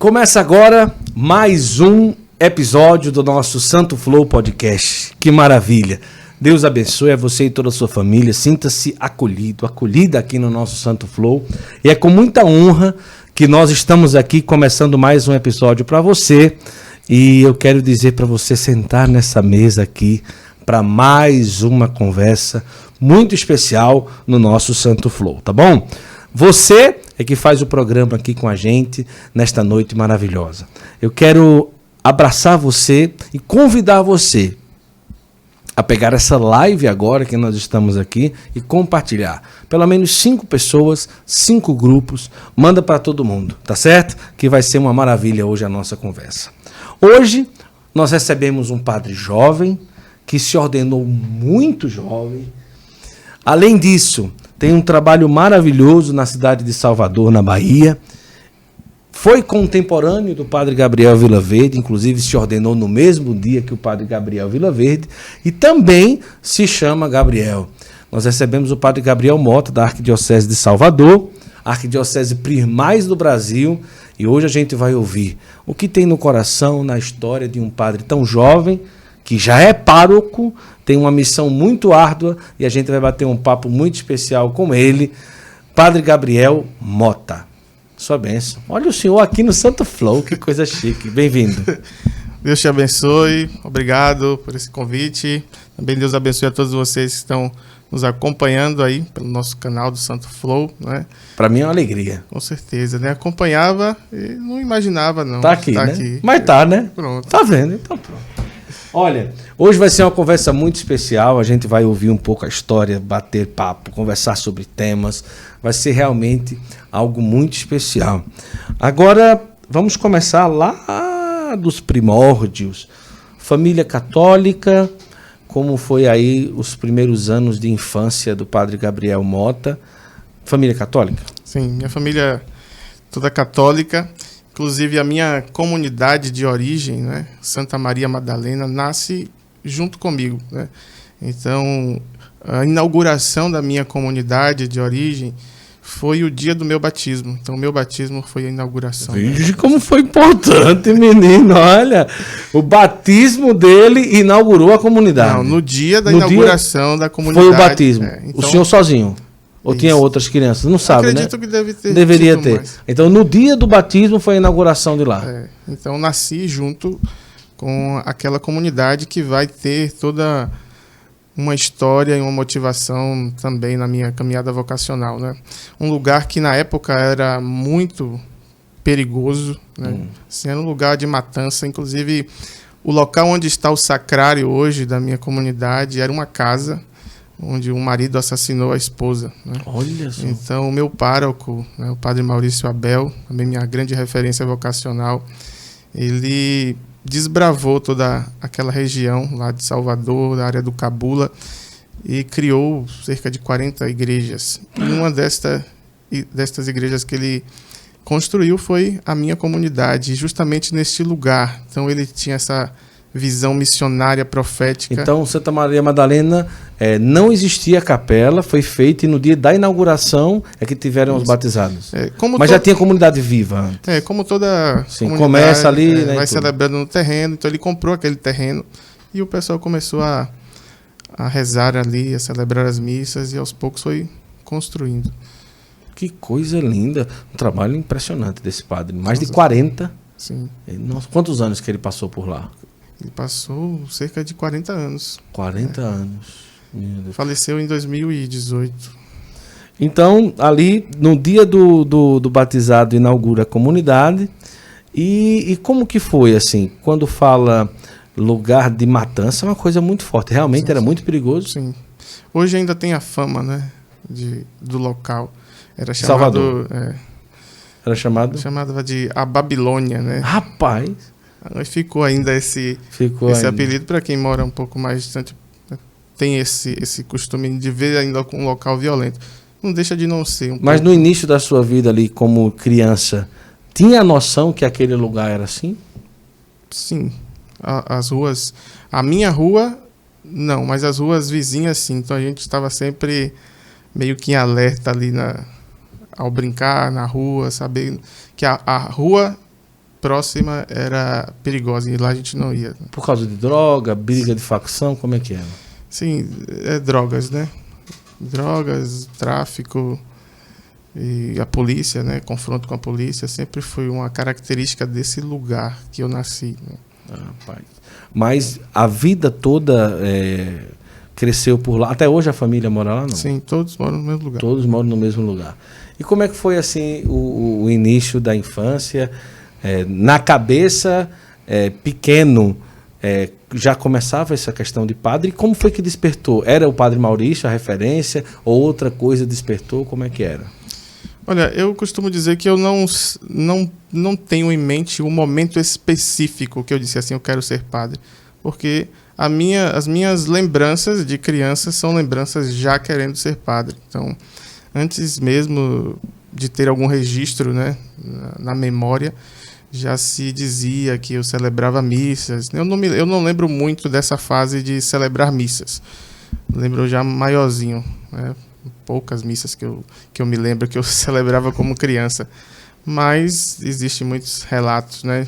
Começa agora mais um episódio do nosso Santo Flow Podcast. Que maravilha! Deus abençoe a você e toda a sua família. Sinta-se acolhido, acolhida aqui no nosso Santo Flow. E é com muita honra que nós estamos aqui começando mais um episódio para você. E eu quero dizer para você sentar nessa mesa aqui para mais uma conversa muito especial no nosso Santo Flow, tá bom? Você é que faz o programa aqui com a gente nesta noite maravilhosa. Eu quero abraçar você e convidar você a pegar essa live agora que nós estamos aqui e compartilhar. Pelo menos 5 pessoas, 5 grupos, manda para todo mundo, tá certo? Que vai ser uma maravilha hoje a nossa conversa. Hoje nós recebemos um padre jovem que se ordenou muito jovem. Além disso, tem um trabalho maravilhoso na cidade de Salvador, na Bahia. Foi contemporâneo do padre Gabriel Vilaverde, inclusive se ordenou no mesmo dia que o padre Gabriel Vilaverde, e também se chama Gabriel. Nós recebemos o padre Gabriel Mota, da Arquidiocese de Salvador, a arquidiocese primaz do Brasil, e hoje a gente vai ouvir o que tem no coração, na história de um padre tão jovem, que já é pároco, tem uma missão muito árdua, e a gente vai bater um papo muito especial com ele, padre Gabriel Mota. Sua bênção. Olha o senhor aqui no Santo Flow, que coisa chique. Bem-vindo. Deus te abençoe, obrigado por esse convite. Também Deus abençoe a todos vocês que estão nos acompanhando aí pelo nosso canal do Santo Flow, né? Para mim é uma alegria. Com certeza, né? Acompanhava e não imaginava, não. Tá aqui, né? Aqui. Mas tá, né? Pronto. Tá vendo? Então pronto. Olha, hoje vai ser uma conversa muito especial, a gente vai ouvir um pouco a história, bater papo, conversar sobre temas, vai ser realmente algo muito especial. Agora, vamos começar lá dos primórdios. Família católica, como foi aí os primeiros anos de infância do padre Gabriel Mota? Família católica? Sim, minha família toda católica. Inclusive, a minha comunidade de origem, né, Santa Maria Madalena, nasce junto comigo, né? Então, a inauguração da minha comunidade de origem foi o dia do meu batismo. Então, o meu batismo foi a inauguração. Veja como foi importante, menino. Olha, o batismo dele inaugurou a comunidade. Não, no dia da inauguração da comunidade. Foi o batismo. Então, o senhor sozinho? Ou isso. Tinha outras crianças? Não sabe, acredito né? que deveria ter. Mais. Então, no dia do batismo foi a inauguração de lá. Então, nasci junto com aquela comunidade que vai ter toda uma história e uma motivação também na minha caminhada vocacional, né? Um lugar que na época era muito perigoso, né? Assim, era um lugar de matança. Inclusive, o local onde está o sacrário hoje da minha comunidade era uma casa onde um marido assassinou a esposa, né? Olha só. Então, o meu pároco, né, o padre Maurício Abel, também minha grande referência vocacional, ele desbravou toda aquela região lá de Salvador, da área do Cabula, e criou cerca de 40 igrejas. E uma destas igrejas que ele construiu foi a minha comunidade, justamente neste lugar. Então, ele tinha essa visão missionária, profética. Então, Santa Maria Madalena não existia capela, foi feita e no dia da inauguração é que tiveram os batizados. Mas já tinha comunidade viva antes. Como toda comunidade, começa ali, né, vai celebrando no terreno. Então, ele comprou aquele terreno e o pessoal começou a rezar ali, a celebrar as missas e aos poucos foi construindo. Que coisa linda. Um trabalho impressionante desse padre. Mais de 40. Sim. Nossa, quantos anos que ele passou por lá? Ele passou cerca de 40 anos. 40 anos. Faleceu em 2018. Então, ali, no dia do batizado, inaugura a comunidade. E como que foi, assim? Quando fala lugar de matança, é uma coisa muito forte. Realmente era muito perigoso. Sim. Hoje ainda tem a fama, né, do local. Era chamado... Salvador. Era chamado? Chamava de a Babilônia, né? Rapaz... Ficou ainda esse apelido para quem mora um pouco mais distante. Tem esse costume de ver ainda um local violento. Não deixa de não ser. Mas no início da sua vida ali, como criança, tinha a noção que aquele lugar era assim? Sim. As ruas... A minha rua, não. Mas as ruas vizinhas, sim. Então a gente estava sempre meio que em alerta ali ao brincar na rua, sabendo que a rua próxima era perigosa e lá a gente não ia. Por causa de droga, briga de facção, como é que era? Sim, drogas, né? Drogas, tráfico e a polícia, né? Confronto com a polícia sempre foi uma característica desse lugar que eu nasci, né? Rapaz. Mas a vida toda cresceu por lá. Até hoje a família mora lá, não? Sim, todos moram no mesmo lugar. Todos moram no mesmo lugar. E como é que foi assim o início da infância? Na cabeça, pequeno, já começava essa questão de padre? E como foi que despertou? Era o Padre Maurício a referência? Ou outra coisa despertou? Como é que era? Olha, eu costumo dizer que eu não tenho em mente um momento específico que eu disse assim, eu quero ser padre. Porque as minhas lembranças de criança são lembranças já querendo ser padre. Então, antes mesmo de ter algum registro, né, na memória, já se dizia que eu celebrava missas. Eu não lembro muito dessa fase de celebrar missas. Lembro já maiorzinho, né? Poucas missas que eu me lembro que eu celebrava como criança. Mas existem muitos relatos, né,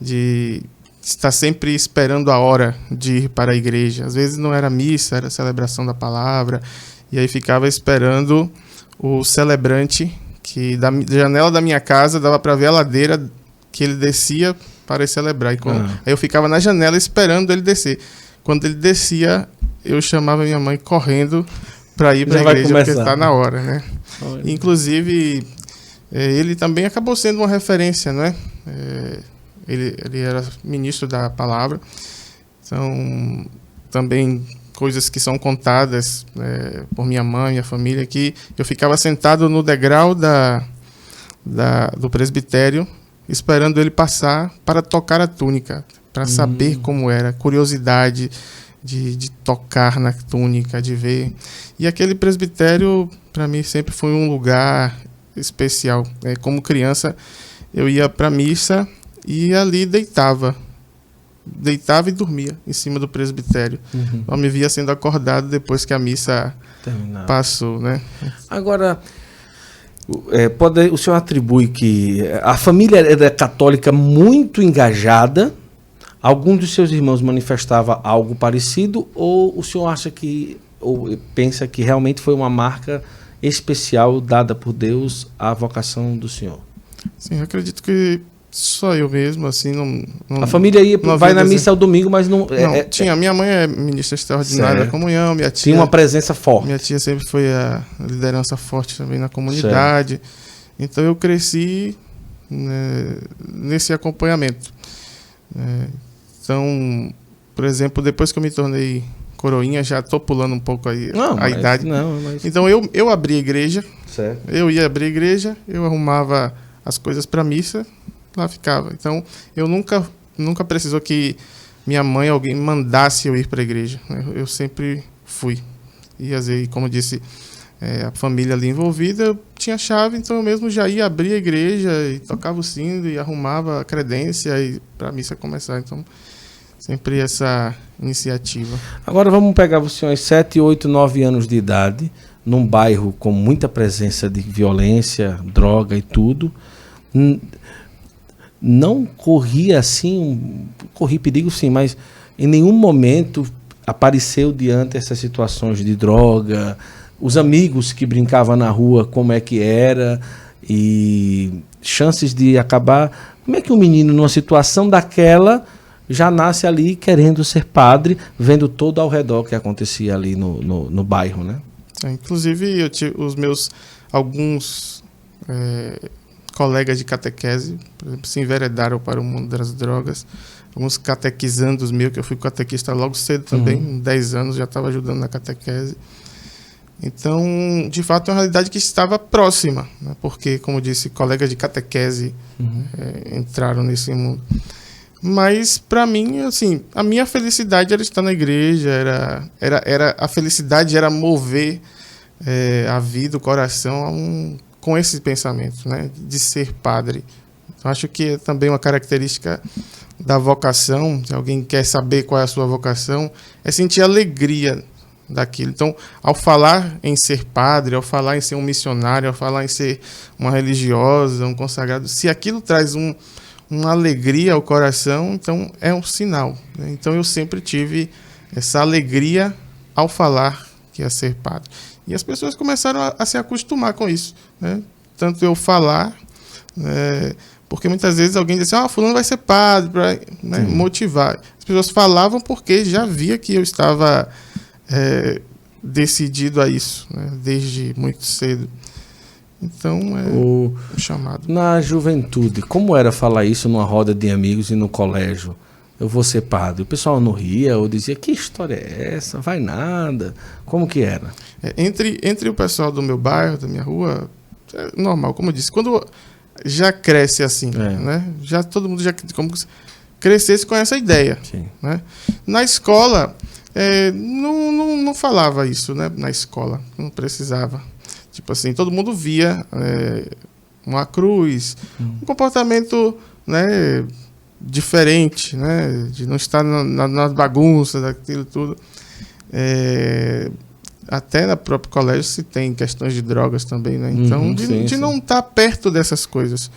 de estar sempre esperando a hora de ir para a igreja. Às vezes não era missa, era celebração da palavra. E aí ficava esperando o celebrante, que da janela da minha casa dava para ver a ladeira que ele descia para ir celebrar. Aí eu ficava na janela esperando ele descer. Quando ele descia, eu chamava minha mãe correndo para ir para a igreja, porque está na hora, né? Inclusive, ele também acabou sendo uma referência, né? Ele era ministro da palavra. Então, também coisas que são contadas por minha mãe, minha família, que eu ficava sentado no degrau do presbitério, esperando ele passar para tocar a túnica, para saber como era, curiosidade de tocar na túnica, de ver. E aquele presbitério, para mim, sempre foi um lugar especial. Como criança, eu ia para a missa e ali deitava e dormia em cima do presbitério. Eu me via sendo acordado depois que a missa passou, né? Agora, o senhor atribui que a família era católica muito engajada? Algum dos seus irmãos manifestava algo parecido? Ou o senhor acha ou pensa que realmente foi uma marca especial dada por Deus à vocação do senhor? Sim, eu acredito que só eu mesmo, assim, não a família vai na missa ao domingo, mas não... tinha. Minha mãe é ministra extraordinária da comunhão, minha tia... Tinha uma presença forte. Minha tia sempre foi a liderança forte também na comunidade. Certo. Então eu cresci, né, nesse acompanhamento. Então, por exemplo, depois que eu me tornei coroinha, já estou pulando um pouco aí a idade. Então eu abri a igreja, certo. Eu ia abrir a igreja, eu arrumava as coisas para missa, lá ficava. Então, eu nunca precisou que minha mãe, alguém mandasse eu ir para a igreja. Eu sempre fui. E, às vezes, como eu disse, a família ali envolvida, eu tinha chave, então eu mesmo já ia abrir a igreja e tocava o sino e arrumava a credência para a missa começar. Então, sempre essa iniciativa. Agora vamos pegar você aos 7, 8, 9 anos de idade, num bairro com muita presença de violência, droga e tudo. Não corria assim, corri perigo sim, mas em nenhum momento apareceu diante essas situações de droga, os amigos que brincavam na rua, como é que era, e chances de acabar. Como é que um menino numa situação daquela já nasce ali querendo ser padre, vendo todo ao redor que acontecia ali no bairro, né? Inclusive, os meus alguns colegas de catequese, por exemplo, se enveredaram para o mundo das drogas. Alguns catequizandos meus, que eu fui catequista logo cedo também, 10 anos, já estava ajudando na catequese. Então, de fato, é uma realidade que estava próxima, né? Porque, como disse, colegas de catequese entraram nesse mundo. Mas, para mim, assim, a minha felicidade era estar na igreja, a felicidade era mover a vida, o coração com esse pensamento, né, de ser padre. Eu acho que é também uma característica da vocação, se alguém quer saber qual é a sua vocação, é sentir alegria daquilo. Então, ao falar em ser padre, ao falar em ser um missionário, ao falar em ser uma religiosa, um consagrado, se aquilo traz uma alegria ao coração, então é um sinal, né? Então eu sempre tive essa alegria ao falar que ia ser padre. E as pessoas começaram a se acostumar com isso, né? Tanto eu falar, porque muitas vezes alguém diz assim, fulano vai ser padre, para, né, motivar. As pessoas falavam porque já via que eu estava decidido a isso, né, desde muito cedo. Então, o chamado. Na juventude, como era falar isso numa roda de amigos e no colégio? Eu vou ser padre. O pessoal não ria ou dizia, que história é essa? Vai nada. Como que era? Entre o pessoal do meu bairro, da minha rua, é normal, como eu disse. Quando já cresce assim, né? Já todo mundo como crescesse com essa ideia. Sim. Né? Na escola, não falava isso, né? Na escola, não precisava. Tipo assim, todo mundo via uma cruz, um comportamento, né, diferente, né, de não estar nas bagunças, daquilo tudo. Até no próprio colégio se tem questões de drogas também, né? Então, de não estar perto dessas coisas,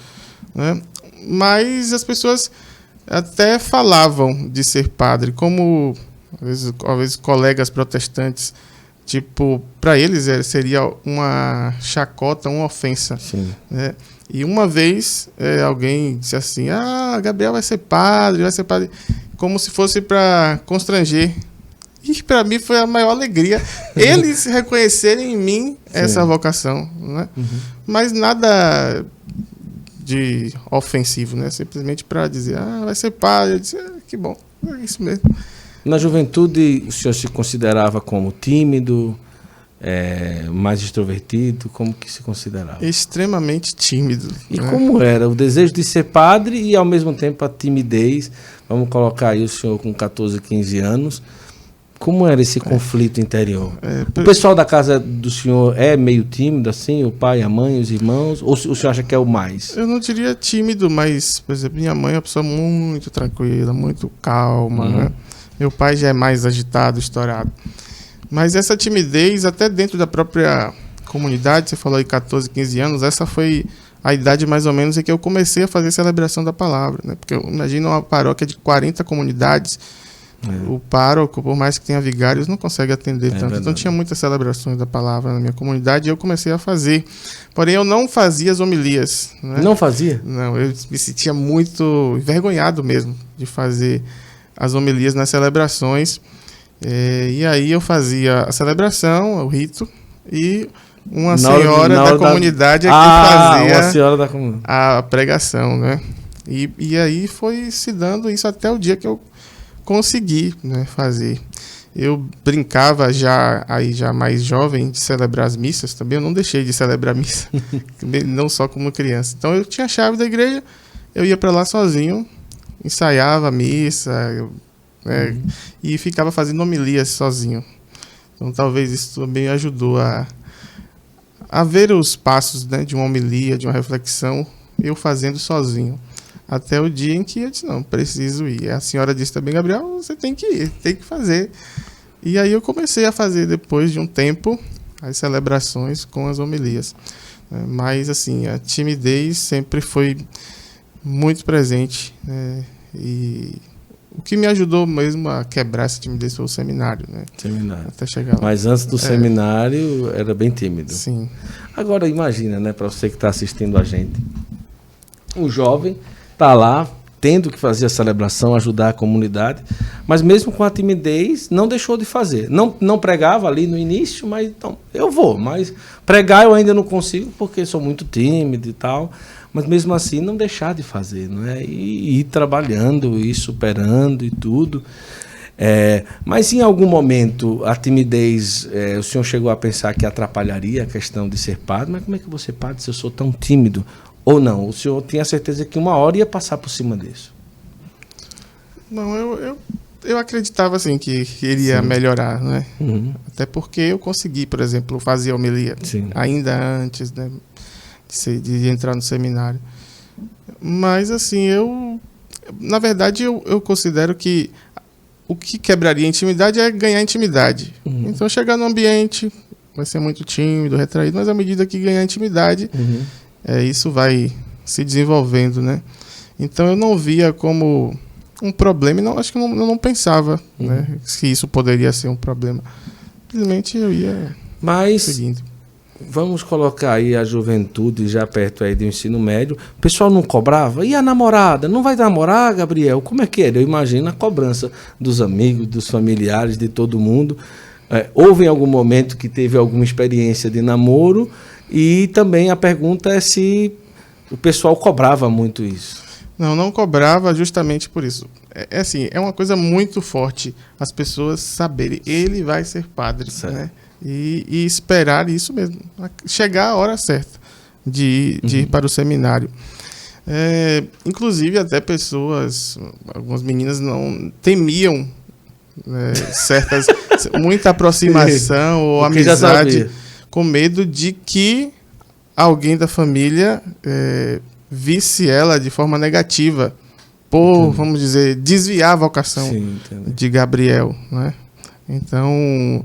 né? Mas as pessoas até falavam de ser padre, como às vezes colegas protestantes. Tipo, para eles seria uma chacota, uma ofensa. Né? E uma vez alguém disse assim, Gabriel vai ser padre, como se fosse para constranger. E para mim foi a maior alegria eles reconhecerem em mim essa vocação. Né? Mas nada de ofensivo, né? Simplesmente para dizer, vai ser padre. Eu disse, que bom, é isso mesmo. Na juventude, o senhor se considerava como tímido, mais extrovertido? Como que se considerava? Extremamente tímido. E como era o desejo de ser padre e, ao mesmo tempo, a timidez? Vamos colocar aí o senhor com 14, 15 anos. Como era esse conflito interior? O pessoal da casa do senhor é meio tímido, assim? O pai, a mãe, os irmãos? Ou o senhor acha que é o mais? Eu não diria tímido, mas, por exemplo, minha mãe é uma pessoa muito tranquila, muito calma, né? Meu pai já é mais agitado, estourado. Mas essa timidez, até dentro da própria comunidade, você falou aí 14, 15 anos, essa foi a idade mais ou menos em que eu comecei a fazer celebração da palavra. Né? Porque imagina uma paróquia de 40 comunidades, o pároco, por mais que tenha vigários, não consegue atender tanto. Verdade. Então tinha muitas celebrações da palavra na minha comunidade e eu comecei a fazer. Porém, eu não fazia as homilias. Né? Não fazia? Não, eu me sentia muito envergonhado mesmo de fazer as homilias nas celebrações, e aí eu fazia a celebração, o rito, e uma senhora da comunidade que fazia a pregação, né? E aí foi se dando isso até o dia que eu consegui, né, fazer. Eu brincava já mais jovem de celebrar as missas também, eu não deixei de celebrar a missa, não só como criança. Então eu tinha a chave da igreja, eu ia para lá sozinho, ensaiava a missa, e ficava fazendo homilias sozinho. Então talvez isso também ajudou a ver os passos, né, de uma homilia, de uma reflexão, eu fazendo sozinho. Até o dia em que eu disse, não, preciso ir. A senhora disse também, Gabriel, você tem que ir, tem que fazer. E aí eu comecei a fazer, depois de um tempo, as celebrações com as homilias. Mas assim, a timidez sempre foi muito presente, né? E o que me ajudou mesmo a quebrar essa timidez foi o seminário, né? Seminário. Até chegar lá. Mas antes do seminário era bem tímido. Sim. Agora imagina, né, para você que está assistindo a gente, o jovem está lá tendo que fazer a celebração, ajudar a comunidade, mas mesmo com a timidez não deixou de fazer. Não pregava ali no início, mas então, eu vou, mas pregar eu ainda não consigo porque sou muito tímido e tal. Mas mesmo assim não deixar de fazer, não é? E ir trabalhando, ir superando e tudo. Mas em algum momento a timidez, o senhor chegou a pensar que atrapalharia a questão de ser padre? Mas como é que eu vou ser padre se eu sou tão tímido? Ou não? O senhor tinha certeza que uma hora ia passar por cima disso? Não, eu acreditava assim que iria melhorar, né? Até porque eu consegui, por exemplo, fazer a homilia ainda antes, né, de entrar no seminário. Mas assim, na verdade eu considero que o que quebraria a intimidade é ganhar intimidade. Então chegar no ambiente, vai ser muito tímido, retraído, mas à medida que ganhar intimidade, isso vai se desenvolvendo, né? Então eu não via como um problema e acho que eu não pensava, né, se isso poderia ser um problema. Simplesmente eu ia seguindo. Vamos colocar aí a juventude já perto aí do ensino médio. O pessoal não cobrava? E a namorada? Não vai namorar, Gabriel? Como é que era? Eu imagino a cobrança dos amigos, dos familiares, de todo mundo. Houve em algum momento que teve alguma experiência de namoro? E também a pergunta é se o pessoal cobrava muito isso. Não cobrava justamente por isso. Assim, é uma coisa muito forte as pessoas saberem. Ele vai ser padre, né? E esperar isso mesmo, chegar a hora certa de ir para o seminário. Inclusive até algumas meninas não temiam muita aproximação ou amizade, com medo de que alguém da família visse ela de forma negativa, vamos dizer, desviar a vocação de Gabriel, né? Então,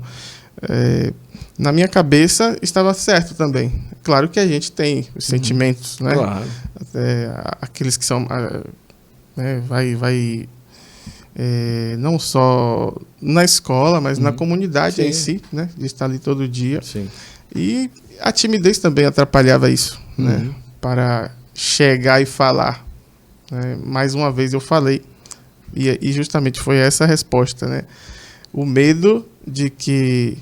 na minha cabeça estava certo também. Claro que a gente tem os sentimentos, né? Claro. Aqueles que são, né, não só na escola, mas na comunidade em si, né? De estar ali todo dia. Sim. E a timidez também atrapalhava isso, né? Para chegar e falar. Mais uma vez eu falei, e justamente foi essa a resposta, né? O medo de que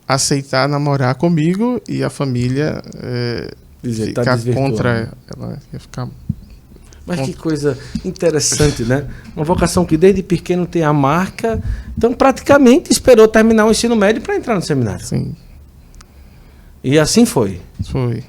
aceitar namorar comigo e a família ficar contra ela. Ia ficar. Mas que coisa interessante, né? Uma vocação que desde pequeno tem a marca. Então, praticamente, esperou terminar o ensino médio para entrar no seminário. Sim. E assim foi. Foi.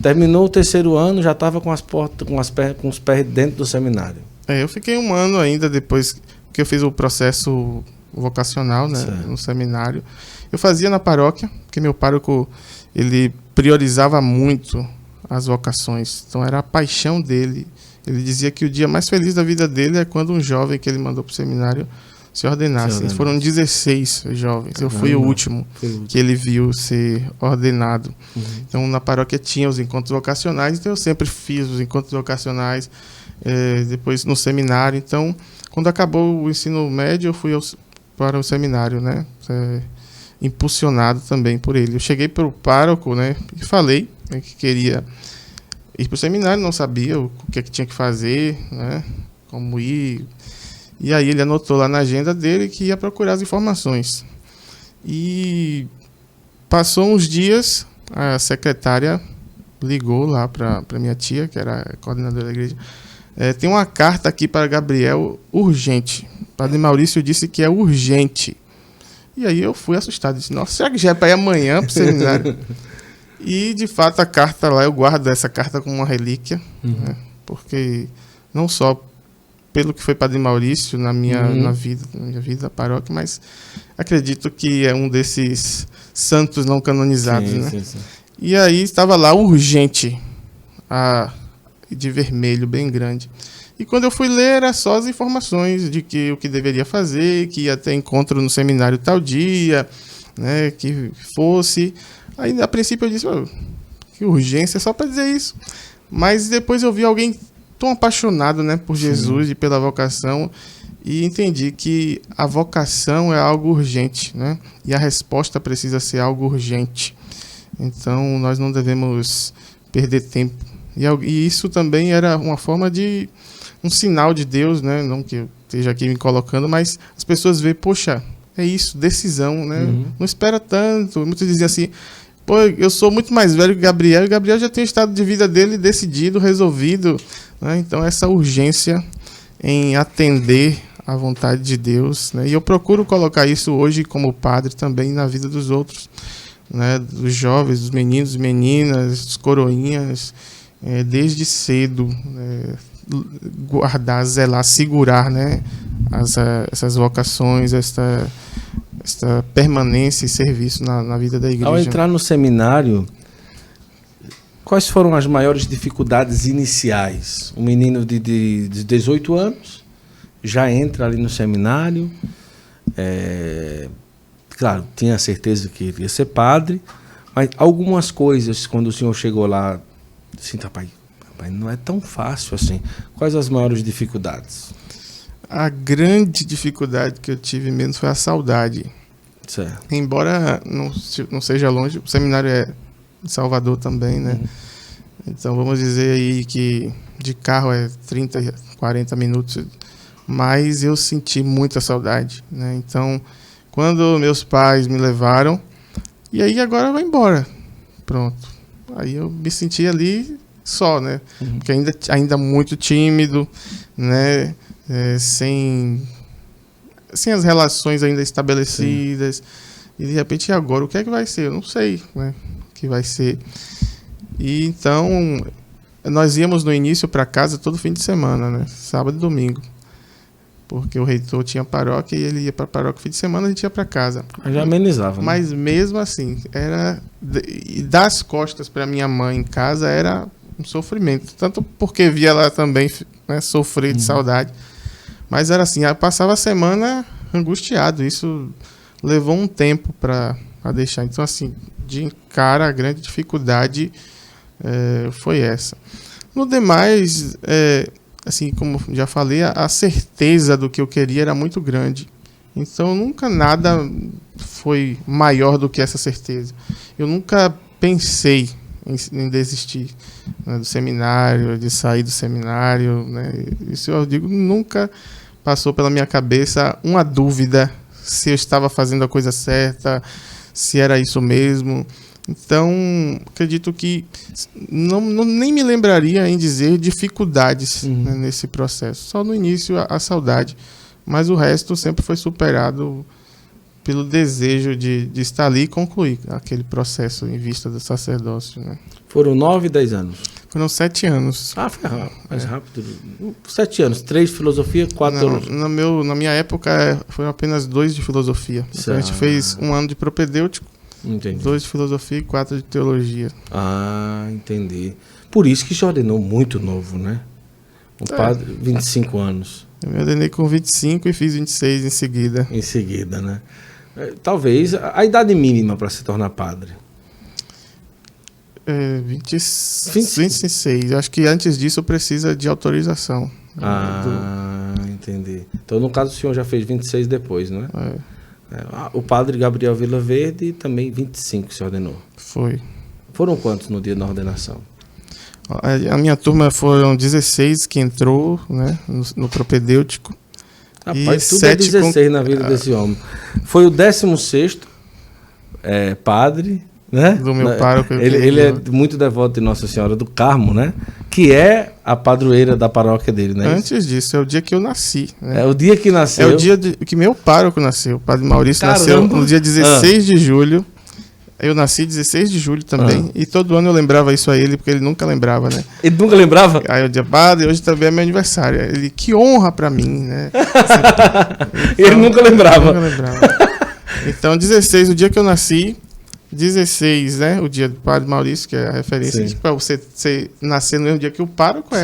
Terminou o terceiro ano, já estava com os pés dentro do seminário. Eu fiquei um ano ainda depois que eu fiz o processo vocacional, né, no seminário. Eu fazia na paróquia, porque meu pároco, ele priorizava muito as vocações. Então, era a paixão dele. Ele dizia que o dia mais feliz da vida dele é quando um jovem que ele mandou para o seminário se ordenasse. Foram 16 jovens. Eu fui o último que ele viu ser ordenado. Então, na paróquia tinha os encontros vocacionais, então eu sempre fiz os encontros vocacionais, depois no seminário. Então, quando acabou o ensino médio, eu fui para o seminário, né? Impulsionado também por ele. Eu cheguei para o pároco, né, e falei, né, que queria ir para o seminário, não sabia o que é que tinha que fazer, né, como ir. E aí ele anotou lá na agenda dele que ia procurar as informações. E passou uns dias, a secretária ligou lá para minha tia, que era a coordenadora da igreja. Tem uma carta aqui para Gabriel urgente. O Padre Maurício disse que é urgente. E aí eu fui assustado. Disse, nossa, será que já é para ir amanhã para o seminário? E, de fato, a carta lá, eu guardo essa carta como uma relíquia, né? Porque não só pelo que foi Padre Maurício na minha vida da paróquia, mas acredito que é um desses santos não canonizados, né? Sim. E aí estava lá urgente, de vermelho, bem grande. E quando eu fui ler, era só as informações de que o que deveria fazer, que ia ter encontro no seminário tal dia, né, que fosse. Aí, a princípio, eu disse, que urgência, só para dizer isso. Mas depois eu vi alguém tão apaixonado, né, por Jesus e pela vocação, e entendi que a vocação é algo urgente, né, e a resposta precisa ser algo urgente. Então, nós não devemos perder tempo. E isso também era uma forma de um sinal de Deus, né? Não que eu esteja aqui me colocando, mas as pessoas veem, poxa, é isso, decisão, né? Não espera tanto. Muitos dizem assim, pô, eu sou muito mais velho que o Gabriel, e o Gabriel já tem o estado de vida dele decidido, resolvido, né? Então, essa urgência em atender à vontade de Deus, né? E eu procuro colocar isso hoje como padre também na vida dos outros, né? Dos jovens, dos meninos, meninas, dos coroinhas, desde cedo, guardar, zelar, segurar, né, essas vocações, esta permanência e serviço na vida da igreja. Ao entrar no seminário, quais foram as maiores dificuldades iniciais? Um menino de 18 anos já entra ali no seminário, claro, tinha certeza que iria ser padre, mas algumas coisas, quando o senhor chegou lá, assim, rapaz, rapaz, não é tão fácil assim. Quais as maiores dificuldades? A grande dificuldade que eu tive mesmo foi a saudade. Certo. Embora não seja longe, o seminário é em Salvador também, né? Então vamos dizer aí que de carro é 30, 40 minutos, mas eu senti muita saudade, né? Então, quando meus pais me levaram, e aí agora vai embora, pronto. Aí eu me senti ali só, né? Porque ainda muito tímido, né? Sem as relações ainda estabelecidas. Sim. E de repente, e agora? O que é que vai ser? Eu não sei, né? O que vai ser. E então, nós íamos no início para casa todo fim de semana, né? Sábado e domingo. Porque o reitor tinha paróquia e ele ia para a paróquia fim de semana, a gente ia para casa. Já amenizava, né? Mas mesmo assim, dar as costas para minha mãe em casa era um sofrimento. Tanto porque via ela também, né, sofrer de saudade. Mas era assim, eu passava a semana angustiado. Isso levou um tempo para deixar. Então, assim, de cara, a grande dificuldade foi essa. No demais, assim, como já falei, a certeza do que eu queria era muito grande. Então, nunca nada foi maior do que essa certeza. Eu nunca pensei em desistir, né, do seminário, de sair do seminário, né? Isso eu digo, nunca passou pela minha cabeça uma dúvida se eu estava fazendo a coisa certa, se era isso mesmo. Então, acredito que nem me lembraria em dizer dificuldades, né, nesse processo. Só no início a saudade, mas o resto sempre foi superado pelo desejo de estar ali e concluir aquele processo em vista do sacerdócio, né? Foram 9, 10 anos? Foram 7 anos. Ah, foi mais rápido. 7 anos, 3 de filosofia, 4 teologia. Na minha época foram apenas 2 de filosofia. Então, a gente fez 1 ano de propedêutico, entendi. 2 de filosofia e 4 de teologia. Ah, entendi. Por isso que se ordenou muito novo, né? O padre, 25 anos. Eu me ordenei com 25 e fiz 26 em seguida. Em seguida, né? Talvez a idade mínima para se tornar padre. 26. Eu acho que antes disso precisa de autorização. Entendi. Então, no caso, o senhor já fez 26 depois, né? O padre Gabriel Vilaverde também 25 se ordenou. Foi. Foram quantos no dia da ordenação? A minha turma foram 16 que entrou, né, no propedêutico. Rapaz, tudo é 16 na vida desse homem. Foi o 16º padre, né? Do meu pároco. Ele é muito devoto de Nossa Senhora do Carmo, né? Que é a padroeira da paróquia dele, né? Antes disso, é o dia que eu nasci, né? É o dia que nasceu. É o dia que meu pároco nasceu. O padre Maurício nasceu no dia 16 de julho. Eu nasci 16 de julho também. E todo ano eu lembrava isso a ele, porque ele nunca lembrava, né? Ele nunca lembrava? Aí eu dizia, padre, hoje também é meu aniversário. Ele, que honra pra mim, né? Então, ele nunca lembrava. Então, 16, o dia que eu nasci, 16, né? O dia do padre Maurício, que é a referência. Para você nascer no mesmo dia que o pároco,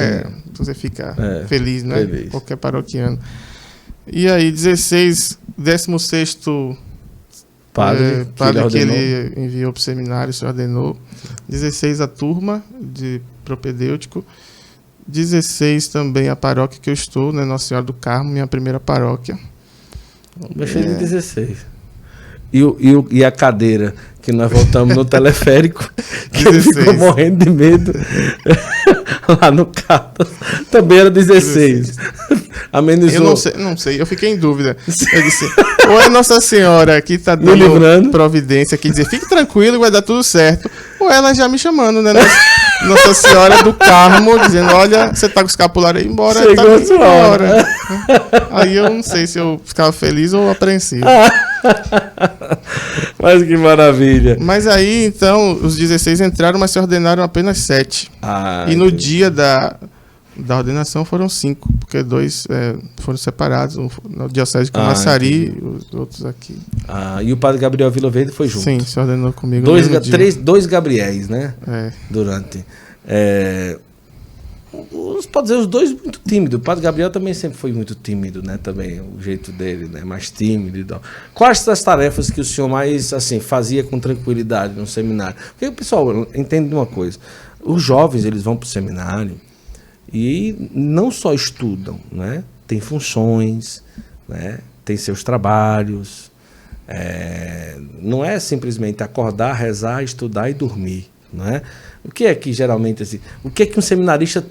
você fica feliz, né? Feliz. Qualquer paroquiano. E aí, 16, 16º padre que ele enviou para o seminário, se ordenou. 16 a turma de propedêutico. 16 também a paróquia que eu estou, né? Nossa Senhora do Carmo, minha primeira paróquia. Mexeu de 16. E a cadeira que nós voltamos no teleférico, que ele ficou morrendo de medo lá no carro, também era 16. Amenizou. Eu não sei, eu fiquei em dúvida. Eu disse, ou é Nossa Senhora que está dando providência, que dizer, fique tranquilo, vai dar tudo certo, ou ela já me chamando, né? Nossa Senhora do Carmo, dizendo, olha, você tá com o escapulário aí embora, chegou tá a sua hora. Aí eu não sei se eu ficava feliz ou apreensivo. Mas que maravilha. Mas aí, então, os 16 entraram, mas se ordenaram apenas 7. E no dia da ordenação foram 5, porque 2 foram separados, no diocese de Camaçari e os outros aqui. E o padre Gabriel Vilaverde foi junto? Sim, se ordenou comigo. Dois Gabriéis, né? Durante. Pode dizer, os dois muito tímidos. O padre Gabriel também sempre foi muito tímido, né? Também, o jeito dele, né? Mais tímido e tal. Quais das tarefas que o senhor mais, assim, fazia com tranquilidade no seminário? Porque o pessoal entende uma coisa. Os jovens, eles vão para o seminário e não só estudam, né? Tem funções, né? Tem seus trabalhos. Não é simplesmente acordar, rezar, estudar e dormir, né? O que é que geralmente assim, o que é que um seminarista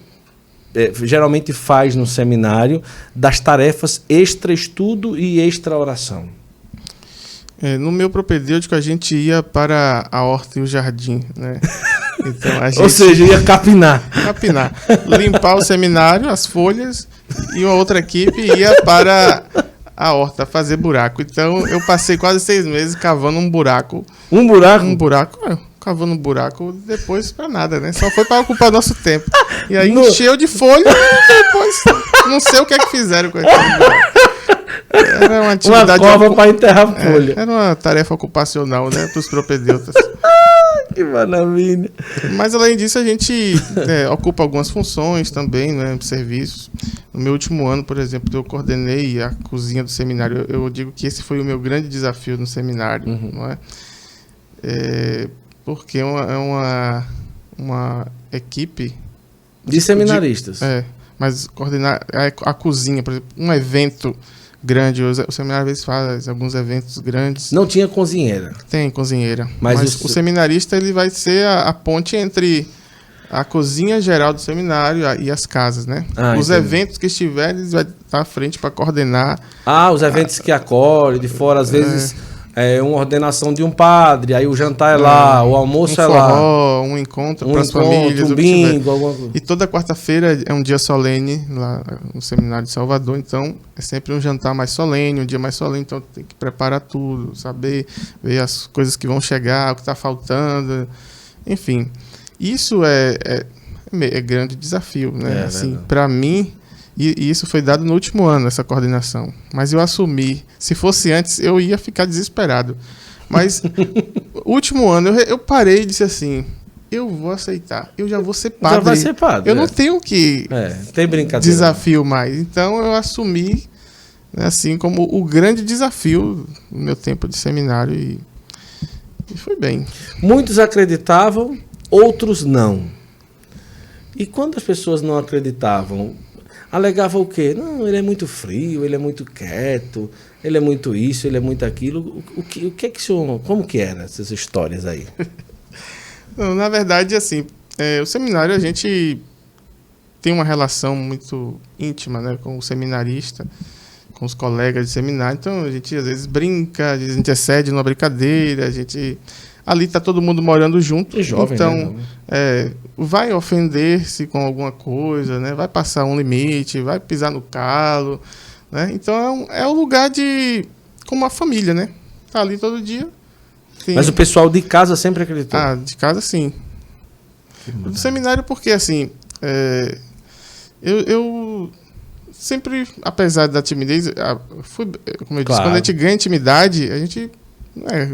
geralmente faz no seminário das tarefas extra estudo e extra oração? No meu propedêutico a gente ia para a horta e o jardim, né? Então, a gente... Ou seja, ia capinar. Capinar. Limpar o seminário, as folhas, e uma outra equipe ia para a horta fazer buraco. Então eu passei quase 6 meses cavando um buraco. Um buraco? Um buraco, cavando um buraco depois para nada, né? Só foi para ocupar nosso tempo. E aí encheu de folha e depois não sei o que é que fizeram com aquele buraco. Era uma atividade... Uma cova para enterrar folha. Era uma tarefa ocupacional, né? Para os propedeutas. Que maravilha. Mas além disso a gente ocupa algumas funções também, né? Serviços. No meu último ano, por exemplo, eu coordenei a cozinha do seminário. Eu digo que esse foi o meu grande desafio no seminário, não é? Porque é uma equipe... De seminaristas. Mas coordenar a cozinha, por exemplo, um evento grande. O seminário às vezes faz alguns eventos grandes. Não tinha cozinheira? Tem cozinheira. Mas o seminarista ele vai ser a ponte entre a cozinha geral do seminário e as casas, né? Os eventos que estiverem, eles vão estar à frente para coordenar. Os eventos que acolhem de fora, às vezes... uma ordenação de um padre, aí o jantar é lá, o almoço é lá. Um encontro para as famílias. Um bingo, alguma coisa. E toda quarta-feira é um dia solene lá no Seminário de Salvador, então é sempre um jantar mais solene, um dia mais solene, então tem que preparar tudo, saber, ver as coisas que vão chegar, o que está faltando, enfim. Isso é grande desafio, né? Assim, para mim... E isso foi dado no último ano, essa coordenação. Mas eu assumi. Se fosse antes, eu ia ficar desesperado. Mas, último ano, eu parei e disse assim, eu vou aceitar. Eu já vou ser padre. Já vai ser padre. Eu não tenho que tem brincadeira. Desafio mais. Então, eu assumi, né, assim, como o grande desafio no meu tempo de seminário. E foi bem. Muitos acreditavam, outros não. E quando as pessoas não acreditavam... Alegava o quê? Não, ele é muito frio, ele é muito quieto, ele é muito isso, ele é muito aquilo. O que é que o senhor... Como que eram essas histórias aí? Não, na verdade, assim, o seminário a gente tem uma relação muito íntima, né, com o seminarista, com os colegas de seminário. Então a gente às vezes brinca, a gente excede numa brincadeira, a gente... Ali está todo mundo morando junto, jovem, então né? Vai ofender-se com alguma coisa, né? Vai passar um limite, vai pisar no calo, né? Então é um lugar como uma família, né? Tá ali todo dia. Sim. Mas o pessoal de casa sempre acreditou? De casa sim. Do seminário porque assim, eu sempre, apesar da timidez, como eu disse, quando a gente ganha intimidade, a gente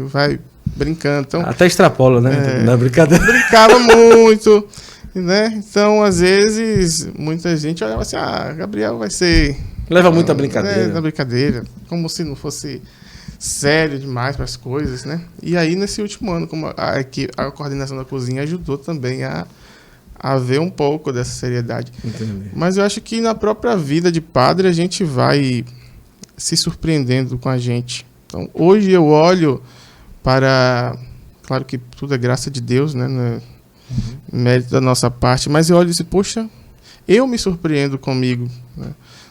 vai brincando. Então, até extrapola, né? Na brincadeira. Brincava muito, né? Então, às vezes, muita gente olhava assim, Gabriel vai ser... Leva muita brincadeira. Na brincadeira, como se não fosse sério demais para as coisas, né? E aí, nesse último ano, como a coordenação da cozinha ajudou também a ver um pouco dessa seriedade. Entendi. Mas eu acho que na própria vida de padre, a gente vai se surpreendendo com a gente. Então, hoje eu olho para... Claro que tudo é graça de Deus, né? Mérito da nossa parte. Mas eu olho e digo, poxa, eu me surpreendo comigo. Né?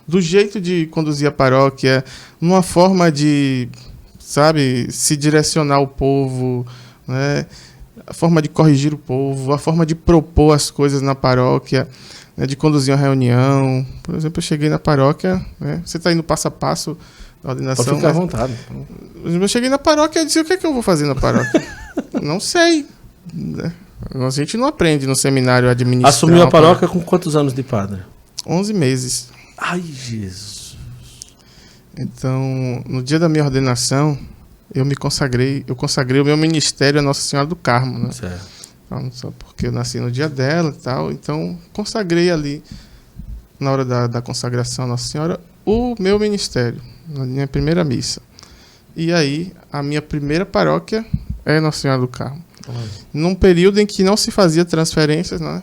Do jeito de conduzir a paróquia, numa forma de, sabe, se direcionar ao povo, né? A forma de corrigir o povo, a forma de propor as coisas na paróquia, né? De conduzir uma reunião. Por exemplo, eu cheguei na paróquia, né? Você está indo passo a passo... ordenação. Pode ficar à vontade. Eu cheguei na paróquia e disse, o que é que eu vou fazer na paróquia? Não sei. A gente não aprende no seminário a administrar. Assumiu a paróquia com quantos anos de padre? 11 meses. Ai, Jesus. Então, no dia da minha ordenação, eu consagrei o meu ministério a Nossa Senhora do Carmo, né? Certo. Então, só porque eu nasci no dia dela e tal, então consagrei ali, na hora da consagração a Nossa Senhora, o meu ministério, na minha primeira missa. E aí, a minha primeira paróquia é Nossa Senhora do Carmo. Num período em que não se fazia transferências, né?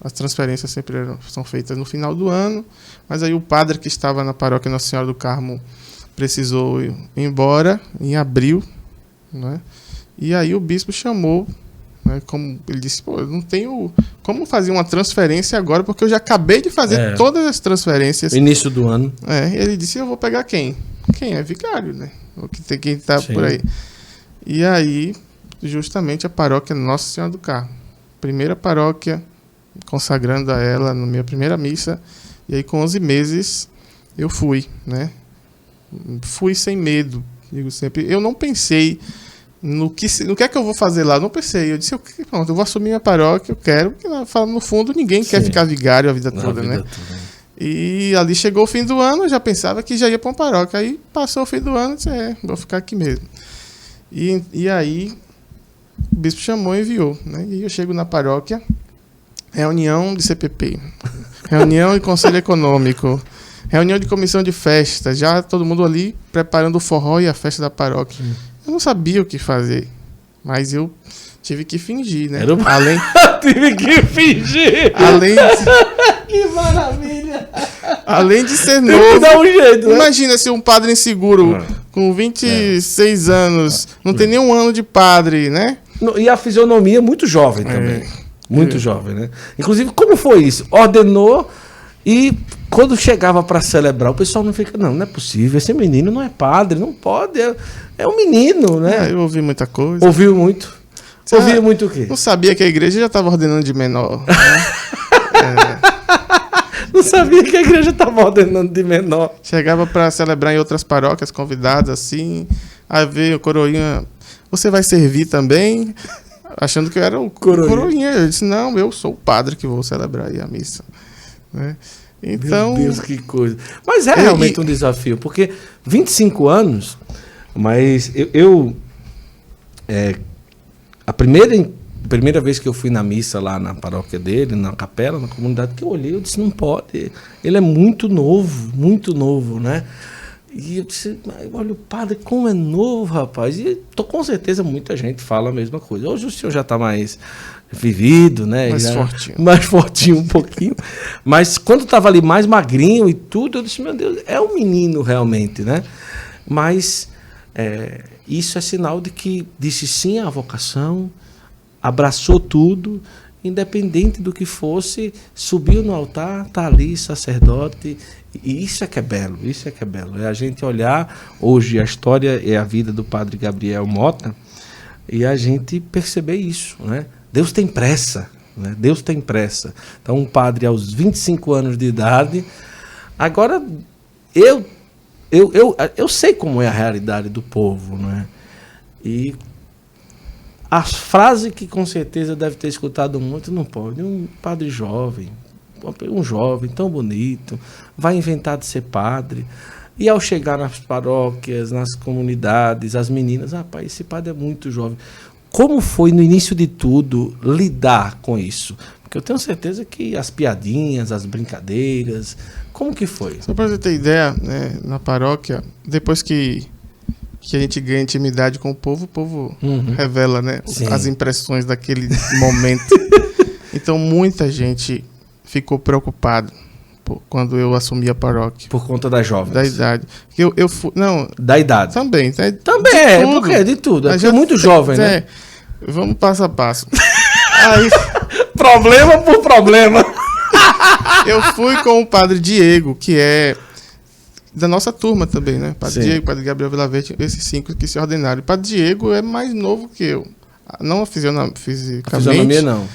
as transferências sempre são feitas no final do ano, mas aí o padre que estava na paróquia Nossa Senhora do Carmo precisou ir embora em abril, né? E aí o bispo chamou, né, como ele disse, pô, eu não tenho como fazer uma transferência agora, porque eu já acabei de fazer todas as transferências. Início do ano. E ele disse, eu vou pegar quem? Quem é vigário, né? O que tem quem tá por aí. E aí, justamente a paróquia Nossa Senhora do Carmo, primeira paróquia, consagrando a ela na minha primeira missa, e aí com 11 meses eu fui, né? Fui sem medo, digo sempre. Eu não pensei no que é que eu vou fazer lá, eu não pensei. Eu disse, pronto, eu vou assumir minha paróquia, eu quero, porque no fundo ninguém quer ficar vigário a vida toda, né? E ali chegou o fim do ano, eu já pensava que já ia para uma paróquia. Aí passou o fim do ano, eu disse, vou ficar aqui mesmo. E aí o bispo chamou e enviou, né? E eu chego na paróquia, reunião de CPP, reunião de conselho econômico, reunião de comissão de festa, já todo mundo ali preparando o forró e a festa da paróquia. Eu não sabia o que fazer, mas eu tive que fingir, né? Tive que fingir! Que maravilha! Além de ser novo, dá um jeito, né? Imagina se um padre inseguro com 26 anos, não tem nenhum ano de padre, né? E a fisionomia muito jovem também. Muito jovem, né? Inclusive, como foi isso? Ordenou e quando chegava para celebrar, o pessoal não fica, não é possível, esse menino não é padre, não pode, é um menino, né? Eu ouvi muita coisa. Ouviu muito? Ouvia muito o quê? Não sabia que a igreja já estava ordenando de menor. Né? Não sabia que a igreja estava ordenando de menor. Chegava para celebrar em outras paróquias, convidados assim, aí veio o coroinha, você vai servir também? Achando que eu era o coroinha. Eu disse, não, eu sou o padre que vou celebrar aí a missa. Né? Então, meu Deus, que coisa. Mas é realmente um desafio, porque 25 anos, mas a primeira vez que eu fui na missa lá na paróquia dele, na capela, na comunidade, que eu olhei, eu disse, não pode. Ele é muito novo, né? E eu disse, olha o padre, como é novo, rapaz. E com certeza muita gente fala a mesma coisa. Hoje o senhor já está mais vivido, né? Mais fortinho um pouquinho. Mas quando estava ali mais magrinho e tudo, eu disse, meu Deus, é um menino realmente, né? Mas isso é sinal de que disse sim à vocação, abraçou tudo, independente do que fosse, subiu no altar, está ali, sacerdote. E isso é que é belo, É a gente olhar hoje a história e a vida do padre Gabriel Mota e a gente perceber isso, né? Deus tem pressa, né? Deus tem pressa. Então, um padre aos 25 anos de idade. Agora, eu sei como é a realidade do povo, né? E a frase que com certeza deve ter escutado muito, não pode, um padre jovem, um jovem tão bonito, vai inventar de ser padre. E ao chegar nas paróquias, nas comunidades, as meninas, rapaz, esse padre é muito jovem. Como foi no início de tudo lidar com isso? Porque eu tenho certeza que as piadinhas, as brincadeiras, como que foi? Só para você ter ideia, né, na paróquia, depois que a gente ganha intimidade com o povo revela, né, as impressões daquele momento. Então muita gente ficou preocupado quando eu assumi a paróquia. Por conta das jovens? Da idade. Eu fui, não, da idade? Também. Também, porque de tudo. É muito jovem, né? Vamos passo a passo. Aí, problema por problema. Eu fui com o padre Diego, que é da nossa turma também, né? Padre Diego, padre Gabriel Vilaverde, esses 5 que se ordenaram. O padre Diego é mais novo que eu. Não fisicamente. A fisionomia não.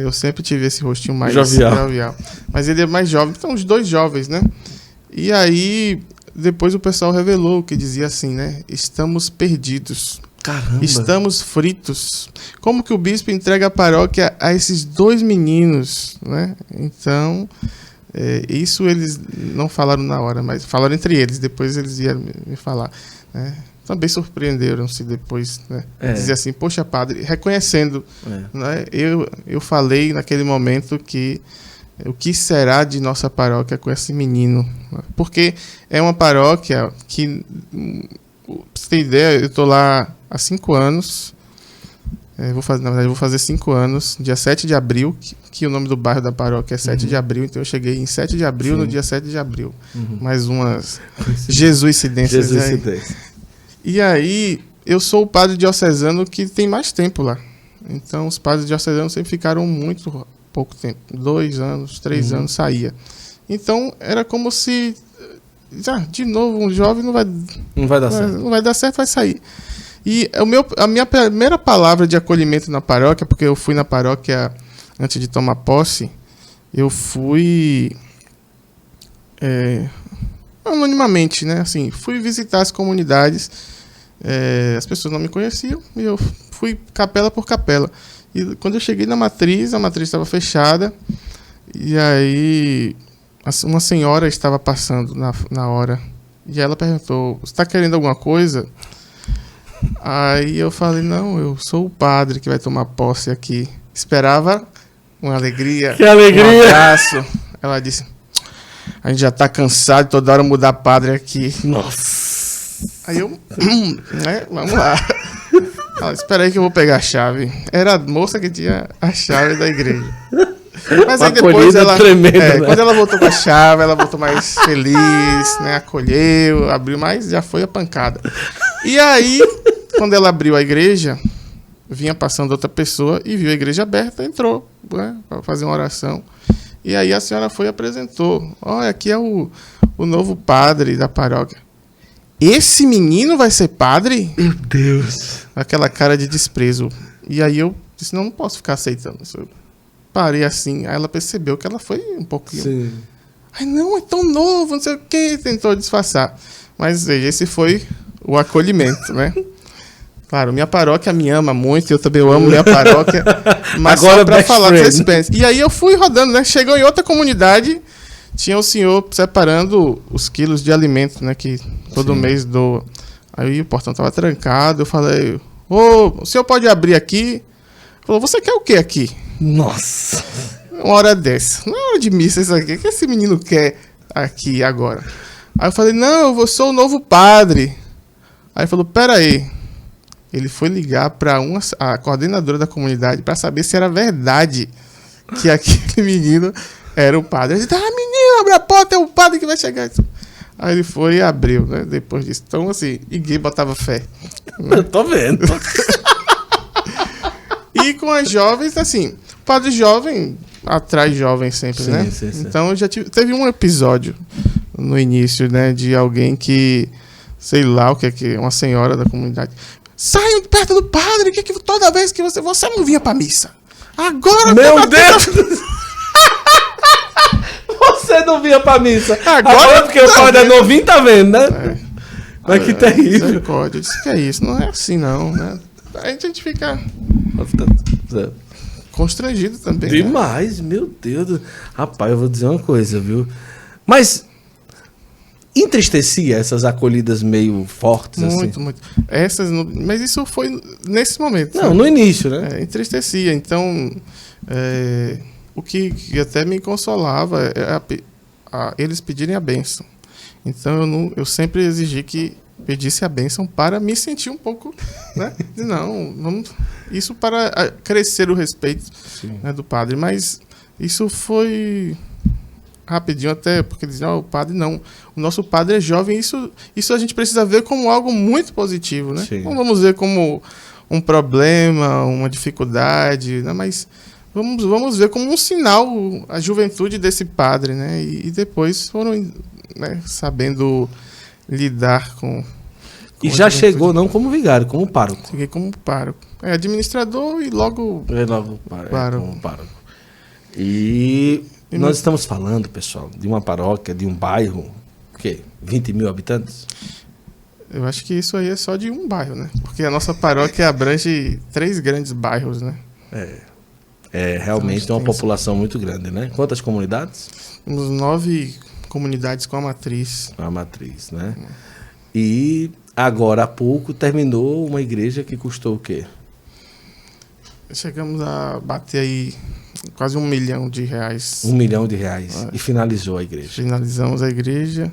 Eu sempre tive esse rostinho mais jovial. Mas ele é mais jovem. Então, os dois jovens, né? E aí, depois o pessoal revelou que dizia assim, né? Estamos perdidos. Caramba. Estamos fritos. Como que o bispo entrega a paróquia a esses 2 meninos, né? Então, isso eles não falaram na hora, mas falaram entre eles. Depois eles vieram me falar, né? Também surpreenderam-se depois, né? Dizer assim, poxa, padre, reconhecendo, né? Eu falei naquele momento que o que será de nossa paróquia com esse menino? Porque é uma paróquia que, pra você ter ideia, eu estou lá há 5 anos Na verdade, eu vou fazer 5 anos, dia 7 de abril, que o nome do bairro da paróquia é 7 de abril, então eu cheguei em 7 de abril, no dia 7 de abril. Mais umas jesuicidências aí. E aí, eu sou o padre diocesano que tem mais tempo lá. Então, os padres diocesanos sempre ficaram muito pouco tempo. 2 anos, 3 anos, saía. Então, era como se... de novo, um jovem não vai dar certo. Não vai dar certo, vai sair. E a minha primeira palavra de acolhimento na paróquia, porque eu fui na paróquia antes de tomar posse, eu fui anonimamente, né? Assim, fui visitar as comunidades, as pessoas não me conheciam, e eu fui capela por capela. E quando eu cheguei na matriz, a matriz estava fechada, e aí uma senhora estava passando na hora, e ela perguntou: "Você está querendo alguma coisa?" Aí eu falei: "Não, eu sou o padre que vai tomar posse aqui." Esperava uma alegria, que alegria, um abraço. Ela disse: "A gente já tá cansado de toda hora mudar padre aqui." Nossa. Aí eu, vamos lá. Ela: "Espera aí que eu vou pegar a chave." Era a moça que tinha a chave da igreja. Mas aí depois ela, tremenda, quando ela voltou com a chave, ela voltou mais feliz, né? Acolheu, abriu, mas já foi a pancada. E aí, quando ela abriu a igreja, vinha passando outra pessoa e viu a igreja aberta, entrou, né, para fazer uma oração. E aí a senhora foi e apresentou: "Olha, aqui é o novo padre da paróquia." "Esse menino vai ser padre?" Meu Deus. Aquela cara de desprezo. E aí eu disse: "Não posso ficar aceitando isso." Eu parei assim, aí ela percebeu que ela foi um pouquinho... Sim. "Ai, não, é tão novo, não sei o quê." Tentou disfarçar. Mas veja, esse foi o acolhimento, né? Claro, minha paróquia me ama muito, eu também amo minha paróquia. Mas agora, só pra falar dessa experiência. E aí eu fui rodando, né? Chegou em outra comunidade, tinha o senhor separando os quilos de alimento, né? Que todo mês doa. Aí o portão tava trancado, eu falei: "Ô, o senhor pode abrir aqui?" Ele falou: "Você quer o quê aqui?" Nossa. Uma hora dessa. Não é hora de missa isso aqui. O que esse menino quer aqui agora? Aí eu falei: "Não, eu sou o novo padre." Aí ele falou: "Pera aí." Ele foi ligar para a coordenadora da comunidade para saber se era verdade que aquele menino era o padre. Ele disse: "Menino, abre a porta, é o padre que vai chegar." Aí ele foi e abriu, né? Depois disso. Então, assim, ninguém botava fé. Eu tô vendo. E com as jovens, assim, o padre jovem atrai jovens sempre, né? Sim. Então, eu já teve um episódio no início, né? De alguém que, sei lá o que é, uma senhora da comunidade: "Saiam de perto do padre, que toda vez que você não vinha pra missa. Agora..." Meu Deus! Você não vinha pra missa. Agora porque o padre é novinho, tá vendo, né? Mas que terrível. Eu disse: "Que é isso? Não é assim, não, né?" Aí a gente fica constrangido também. Demais, né? Meu Deus. Rapaz, eu vou dizer uma coisa, viu? Mas entristecia essas acolhidas meio fortes, muito, assim? Muito. Mas isso foi nesse momento. Não, no início, né? Entristecia. Então, o que até me consolava é eles pedirem a bênção. Então, eu sempre exigi que pedisse a bênção para me sentir um pouco, né? Não, isso para crescer o respeito, né, do padre. Mas isso foi rapidinho, até porque eles diziam: "O padre não, o nosso padre é jovem." Isso a gente precisa ver como algo muito positivo, né? Sim. Não vamos ver como um problema, uma dificuldade, né? Mas vamos ver como um sinal a juventude desse padre, né? E depois foram, né, sabendo lidar com e já chegou não como vigário, como pároco. Cheguei como pároco. Administrador e logo pároco. Como pároco. E nós estamos falando, pessoal, de uma paróquia, de um bairro, o quê? 20 mil habitantes? Eu acho que isso aí é só de um bairro, né? Porque a nossa paróquia abrange 3 grandes bairros, né? Realmente tem uma população muito grande, né? Quantas comunidades? Temos 9 comunidades com a matriz. A matriz, né? E agora há pouco terminou uma igreja que custou o quê? Chegamos a bater aí quase R$1 milhão. R$1 milhão. E finalizou a igreja. Finalizamos a igreja.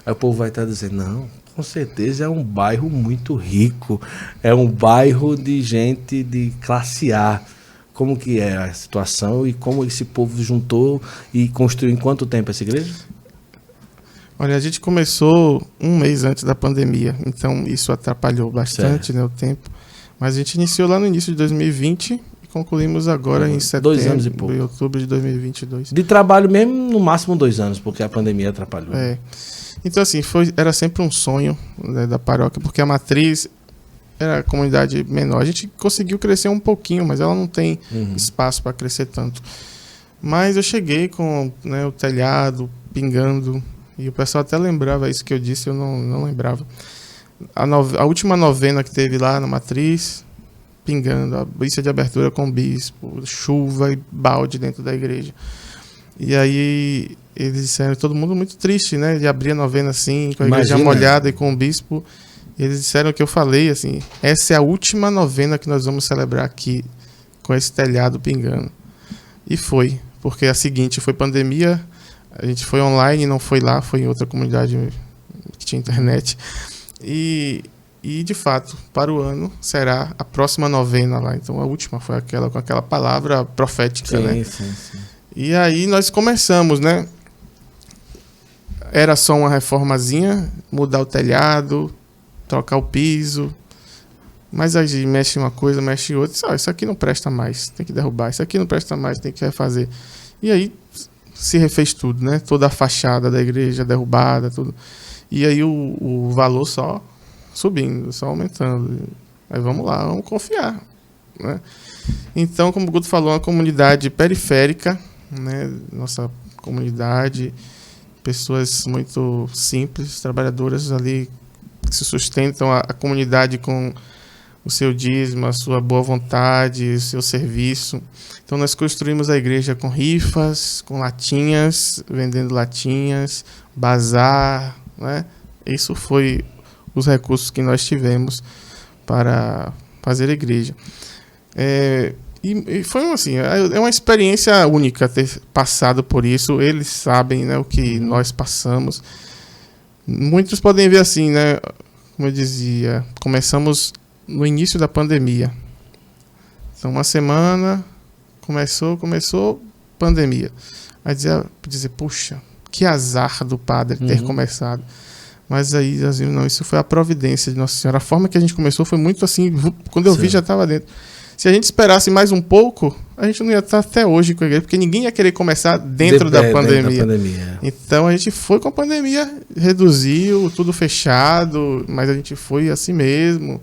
Aí o povo vai estar dizendo: "Não, Com certeza é um bairro muito rico, é um bairro de gente de classe A. Como que é a situação e como esse povo juntou e construiu em quanto tempo essa igreja? Olha, a gente começou um mês antes da pandemia, então isso atrapalhou bastante, né, o tempo. Mas a gente iniciou lá no início de 2020 e concluímos agora em setembro, 2 anos e pouco. em outubro de 2022. De trabalho mesmo, no máximo 2 anos, porque a pandemia atrapalhou. É. Então, assim, era sempre um sonho, né, da paróquia, porque a matriz era a comunidade menor. A gente conseguiu crescer um pouquinho, mas ela não tem espaço para crescer tanto. Mas eu cheguei com, né, o telhado pingando, e o pessoal até lembrava isso que eu disse, eu não lembrava. A última novena que teve lá na matriz, pingando, a missa de abertura com o bispo, chuva e balde dentro da igreja. E aí eles disseram, todo mundo muito triste, né, de abrir a novena assim, com a igreja molhada e com o bispo. E eles disseram que eu falei assim, essa é a última novena que nós vamos celebrar aqui, com esse telhado pingando. E foi, porque a seguinte foi pandemia, a gente foi online, não foi lá, foi em outra comunidade que tinha internet. E de fato, para o ano, será a próxima novena lá. Então a última foi aquela com aquela palavra profética, sim, né? Sim. E aí nós começamos, né? Era só uma reformazinha, mudar o telhado, trocar o piso. Mas aí mexe uma coisa, mexe outra. Isso aqui não presta mais, tem que derrubar. Isso aqui não presta mais, tem que refazer. E aí se refez tudo, né? Toda a fachada da igreja derrubada, tudo. E aí o valor só subindo, só aumentando. Aí vamos lá, vamos confiar, né? Então, como o Guto falou, uma comunidade periférica, né? Nossa comunidade, pessoas muito simples, trabalhadoras ali, que se sustentam a comunidade com o seu dízimo, a sua boa vontade, o seu serviço. Então nós construímos a igreja com rifas, com latinhas, vendendo latinhas, bazar, né? Isso foi os recursos que nós tivemos para fazer a igreja. E foi assim, é uma experiência única ter passado por isso. Eles sabem, né, o que nós passamos. Muitos podem ver assim, né? Como eu dizia, começamos no início da pandemia. Então, uma semana, começou pandemia. Aí dizer, puxa, que azar do padre ter começado. Mas aí, assim, não, isso foi a providência de Nossa Senhora. A forma que a gente começou foi muito assim, quando eu vi já estava dentro. Se a gente esperasse mais um pouco, a gente não ia estar até hoje com a igreja, porque ninguém ia querer começar dentro da pandemia. Dentro da pandemia. Então a gente foi com a pandemia, reduziu, tudo fechado, mas a gente foi assim mesmo.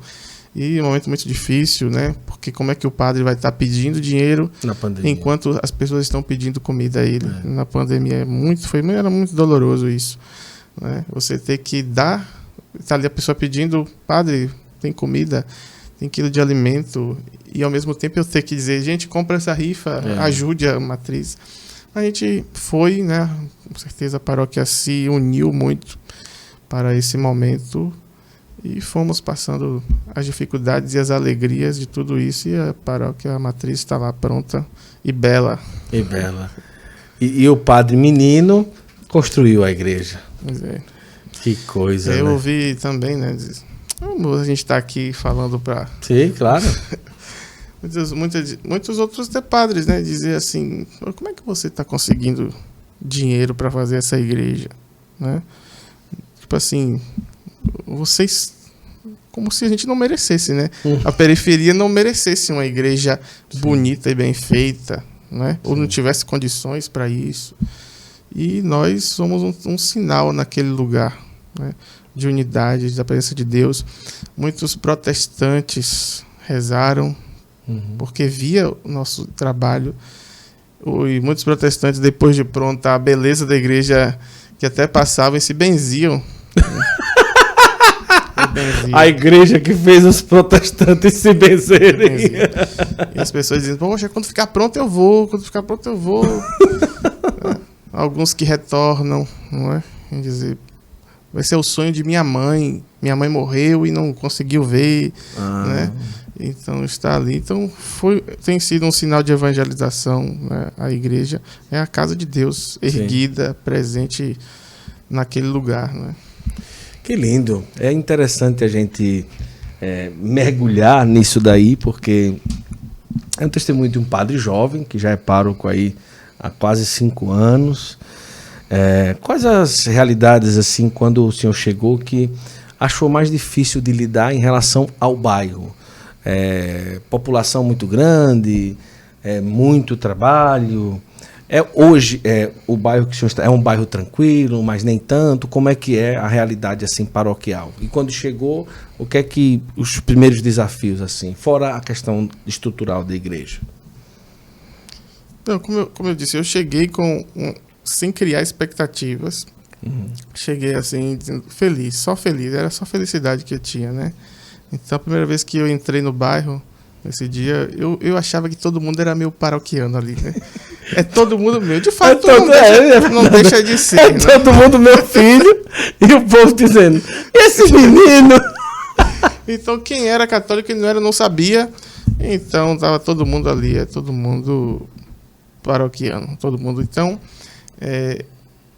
E um momento muito difícil, né? Porque como é que o padre vai estar pedindo dinheiro enquanto as pessoas estão pedindo comida a ele? Na pandemia era muito doloroso isso, né? Você ter que dar, tá ali a pessoa pedindo, padre, tem comida, tem quilo de alimento, e ao mesmo tempo eu ter que dizer, gente, compra essa rifa, ajude a matriz. A gente foi, né? Com certeza a paróquia se uniu muito para esse momento e fomos passando as dificuldades e as alegrias de tudo isso, e a paróquia, a matriz está lá pronta e bela. E bela. E o padre menino construiu a igreja. Pois é. Que coisa, eu né? ouvi também, né? A gente está aqui falando para... Sim, claro. muitos outros padres, né? Dizer assim, como é que você está conseguindo dinheiro para fazer essa igreja, né? Tipo assim, vocês, como se a gente não merecesse, né? A periferia não merecesse uma igreja bonita e bem feita, né? Ou não tivesse condições para isso. E nós somos um sinal naquele lugar, né? De unidade, da presença de Deus. Muitos protestantes rezaram porque via o nosso trabalho, e muitos protestantes, depois de pronta, a beleza da igreja, que até passavam e se benziam. A igreja que fez os protestantes se benzerem. E as pessoas dizem, poxa, quando ficar pronto eu vou, Alguns que retornam, não é? Quer dizer, vai ser o sonho de minha mãe morreu e não conseguiu ver, né? Então está ali. Então tem sido um sinal de evangelização, né? A igreja é a casa de Deus, erguida, presente naquele lugar, né? Que lindo. É interessante a gente mergulhar nisso daí, porque é um testemunho de um padre jovem, que já é pároco aí há quase 5 anos. Quais as realidades, assim, quando o senhor chegou, que achou mais difícil de lidar em relação ao bairro? População muito grande, muito trabalho. Hoje, o bairro que o senhor está é um bairro tranquilo, mas nem tanto. Como é que é a realidade assim paroquial? E quando chegou, o que é que os primeiros desafios assim, fora a questão estrutural da igreja? Então, como eu disse, eu cheguei sem criar expectativas. Cheguei assim, feliz, só feliz, era só felicidade que eu tinha, né? Então, a primeira vez que eu entrei no bairro, nesse dia, eu achava que todo mundo era meu paroquiano ali, né? É todo mundo meu. De fato, não deixa de ser. Né? Todo mundo meu filho. E o povo dizendo, esse menino... Então, quem era católico e não era, não sabia. Então, tava todo mundo ali, todo mundo paroquiano, todo mundo. Então,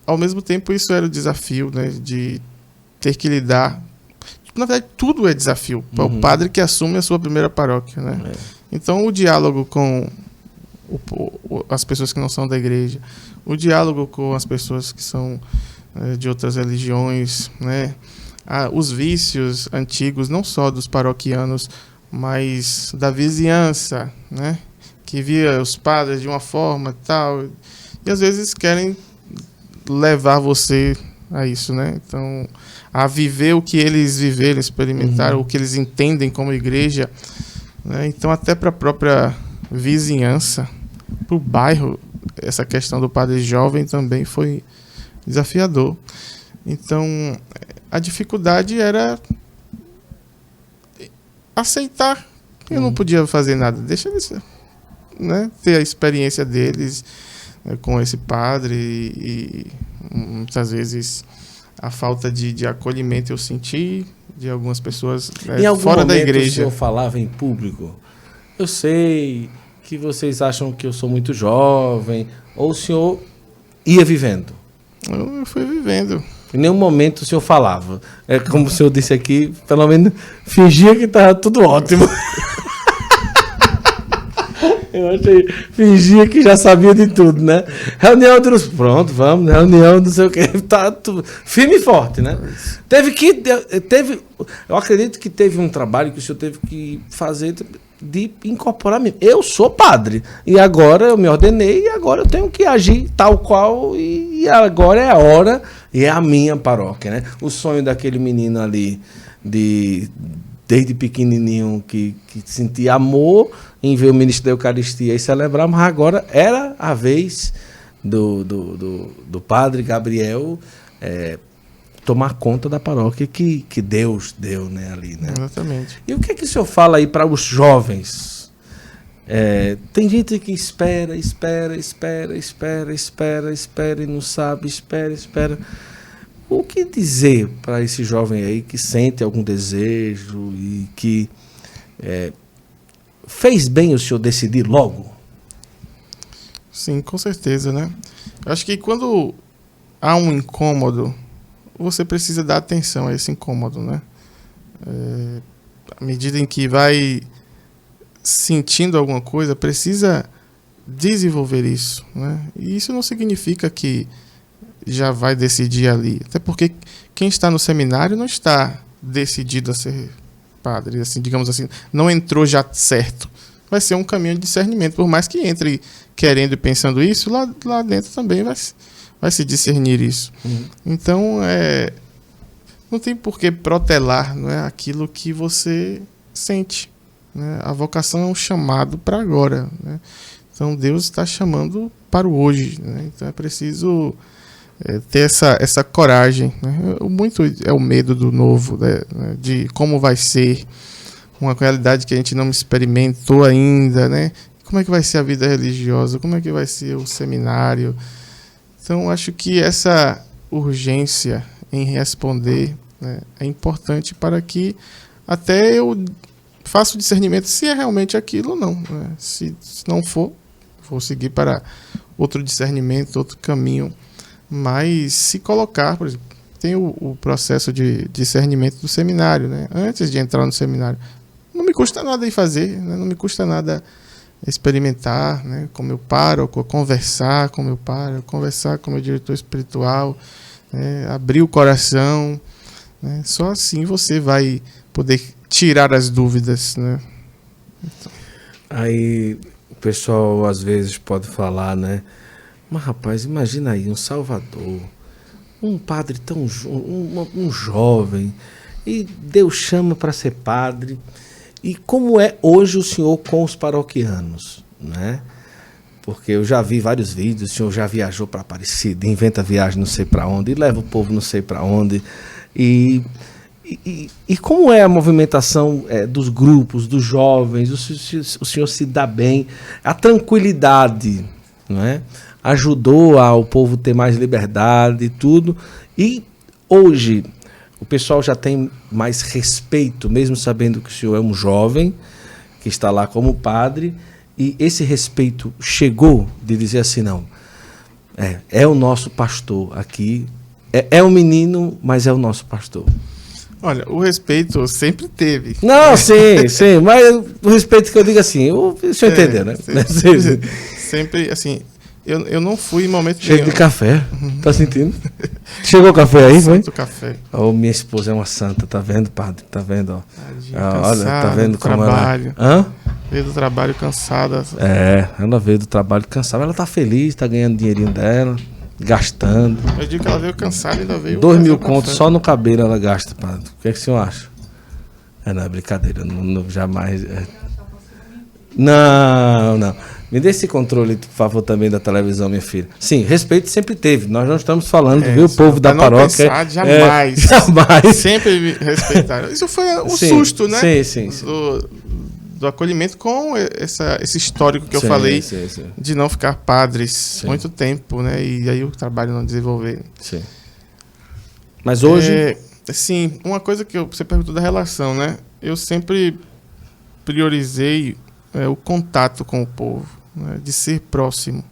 ao mesmo tempo, isso era o desafio, né? De ter que lidar. Na verdade, tudo é desafio. É o padre que assume a sua primeira paróquia, né? Então, o diálogo com as pessoas que não são da igreja, o diálogo com as pessoas que são de outras religiões, né? Os vícios antigos, não só dos paroquianos, mas da vizinhança, né? Que via os padres de uma forma e tal, e às vezes querem levar você a isso, né? Então, a viver o que eles viveram, experimentaram, o que eles entendem como igreja, né? Então, até para a própria vizinhança, para o bairro, essa questão do padre jovem também foi desafiador. Então, a dificuldade era aceitar que eu não podia fazer nada. Deixa eles, né, ter a experiência deles, com esse padre e muitas vezes a falta de acolhimento eu senti de algumas pessoas fora da igreja. O senhor falava em público, eu sei que vocês acham que eu sou muito jovem, ou o senhor ia vivendo? Eu fui vivendo. Em nenhum momento o senhor falava. É como o senhor disse aqui, pelo menos fingia que estava tudo ótimo. Eu achei, fingia que já sabia de tudo, né? Reunião dos... Pronto, vamos, reunião, não sei o quê. Tá tudo firme e forte, né? Eu acredito que teve um trabalho que o senhor teve que fazer de incorporar mesmo. Eu sou padre, e agora eu me ordenei, e agora eu tenho que agir tal qual, e agora é a hora, e é a minha paróquia, né? O sonho daquele menino ali, desde pequenininho, que sentia amor em ver o ministro da Eucaristia e celebrar, mas agora era a vez do padre Gabriel tomar conta da paróquia que Deus deu, né, ali, né? Exatamente. E o que é que o senhor fala aí para os jovens? Tem gente que espera e não sabe, espera. O que dizer para esse jovem aí que sente algum desejo e que fez bem o senhor decidir logo? Sim, com certeza, né? Eu acho que quando há um incômodo, você precisa dar atenção a esse incômodo, né? À medida em que vai sentindo alguma coisa, precisa desenvolver isso, né? E isso não significa que já vai decidir ali. Até porque quem está no seminário não está decidido a ser padre, assim, digamos assim, não entrou já certo. Vai ser um caminho de discernimento. Por mais que entre querendo e pensando isso, lá dentro também vai se discernir isso. Então, não tem por que protelar, não é, aquilo que você sente, né? A vocação é um chamado para agora, né? Então, Deus está chamando para o hoje, né? Então, é preciso ter essa coragem, né? Muito é o medo do novo, né? De como vai ser uma realidade que a gente não experimentou ainda, né? Como é que vai ser a vida religiosa? Como é que vai ser o seminário? Então, acho que essa urgência em responder, né, é importante para que até eu faça o discernimento se é realmente aquilo ou não, né? Se não for, vou seguir para outro discernimento, outro caminho. Mas se colocar, por exemplo, tem o processo de discernimento do seminário, né? Antes de entrar no seminário. Não me custa nada ir fazer, né? Não me custa nada experimentar, né? Com meu pároco, conversar com meu pároco, conversar com meu diretor espiritual, né? Abrir o coração, né? Só assim você vai poder tirar as dúvidas, né? Então. Aí o pessoal às vezes pode falar, né? Mas rapaz, imagina aí um Salvador, um padre tão um jovem, e Deus chama para ser padre. E como é hoje o senhor com os paroquianos, né? Porque eu já vi vários vídeos, o senhor já viajou para Aparecida, inventa viagem não sei para onde, e leva o povo não sei para onde. E como é a movimentação dos grupos, dos jovens? O senhor se dá bem, a tranquilidade, não é? Ajudou ao povo ter mais liberdade e tudo. E hoje o pessoal já tem mais respeito, mesmo sabendo que o senhor é um jovem que está lá como padre, e esse respeito chegou de dizer assim, não, é o nosso pastor aqui, é um menino, mas é o nosso pastor. Olha, o respeito sempre teve. Não, sim, mas o respeito que eu digo assim, o senhor entendeu, né? Sempre, assim, eu não fui em momento cheio de café, tá sentindo? Chegou o café aí, foi? Muito café. Oh, minha esposa é uma santa, tá vendo, padre? Tá vendo, ó. Olha, tá vendo como trabalho. Ela... Veio do trabalho cansada. Ela veio do trabalho cansada, ela tá feliz, tá ganhando dinheirinho dela, gastando. Eu digo que ela veio cansada e ainda veio... 2.000 contos só no cabelo ela gasta, padre. O que é que o senhor acha? Não, é brincadeira, não jamais... Não. Me dê esse controle, por favor, também da televisão, minha filha. Sim, respeito sempre teve. Nós não estamos falando, viu, o povo da paróquia. Pensar, jamais. Jamais. Sempre me respeitaram. Isso foi um susto, né? Sim. Do acolhimento com esse histórico que eu falei de não ficar padres muito tempo, né? E aí o trabalho não desenvolver. Sim. Mas hoje... Sim, uma coisa que você perguntou da relação, né? Eu sempre priorizei o contato com o povo, né? De ser próximo.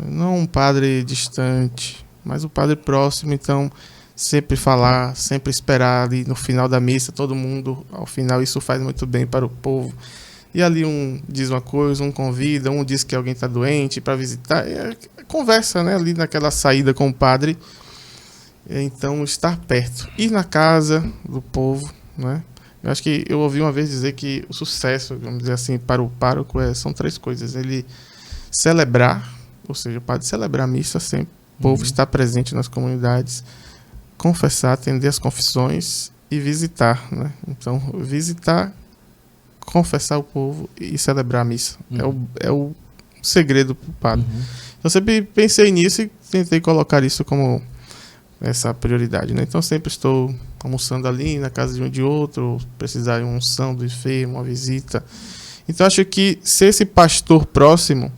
Não um padre distante, mas o padre próximo, então sempre falar, sempre esperar ali no final da missa, todo mundo, ao final isso faz muito bem para o povo. E ali um diz uma coisa, um convida, um diz que alguém está doente para visitar, conversa, né? Ali naquela saída com o padre. Então, estar perto. Ir na casa do povo, né? Eu acho que eu ouvi uma vez dizer que o sucesso, vamos dizer assim, para o pároco são 3 coisas. Ele celebrar, ou seja, o padre celebrar a missa sempre, o povo estar presente nas comunidades, confessar, atender as confissões e visitar, né? Então, visitar, confessar o povo e celebrar a missa. É o segredo para o padre. Então, sempre pensei nisso e tentei colocar isso como essa prioridade, né? Então, sempre estou almoçando ali na casa de um de outro, precisar de uma unção do enfermo, uma visita. Então, acho que ser esse pastor próximo,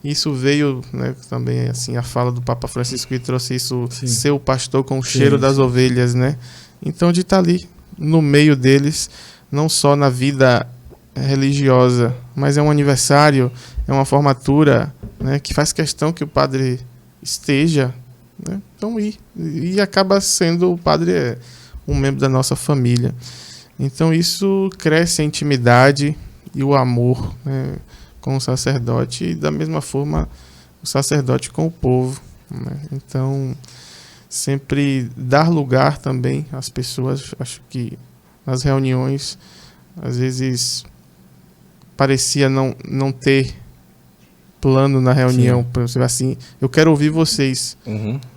isso veio, né, também assim, a fala do Papa Francisco que trouxe isso, ser o pastor com o cheiro das ovelhas, né? Então, de estar ali no meio deles, não só na vida religiosa, mas é um aniversário, é uma formatura, né, que faz questão que o padre esteja, né? Então, e acaba sendo o padre um membro da nossa família. Então, isso cresce a intimidade e o amor, né, com o sacerdote, e da mesma forma o sacerdote com o povo, né? Então, sempre dar lugar também às pessoas. Acho que nas reuniões, às vezes, parecia não ter plano na reunião, para você assim, eu quero ouvir vocês.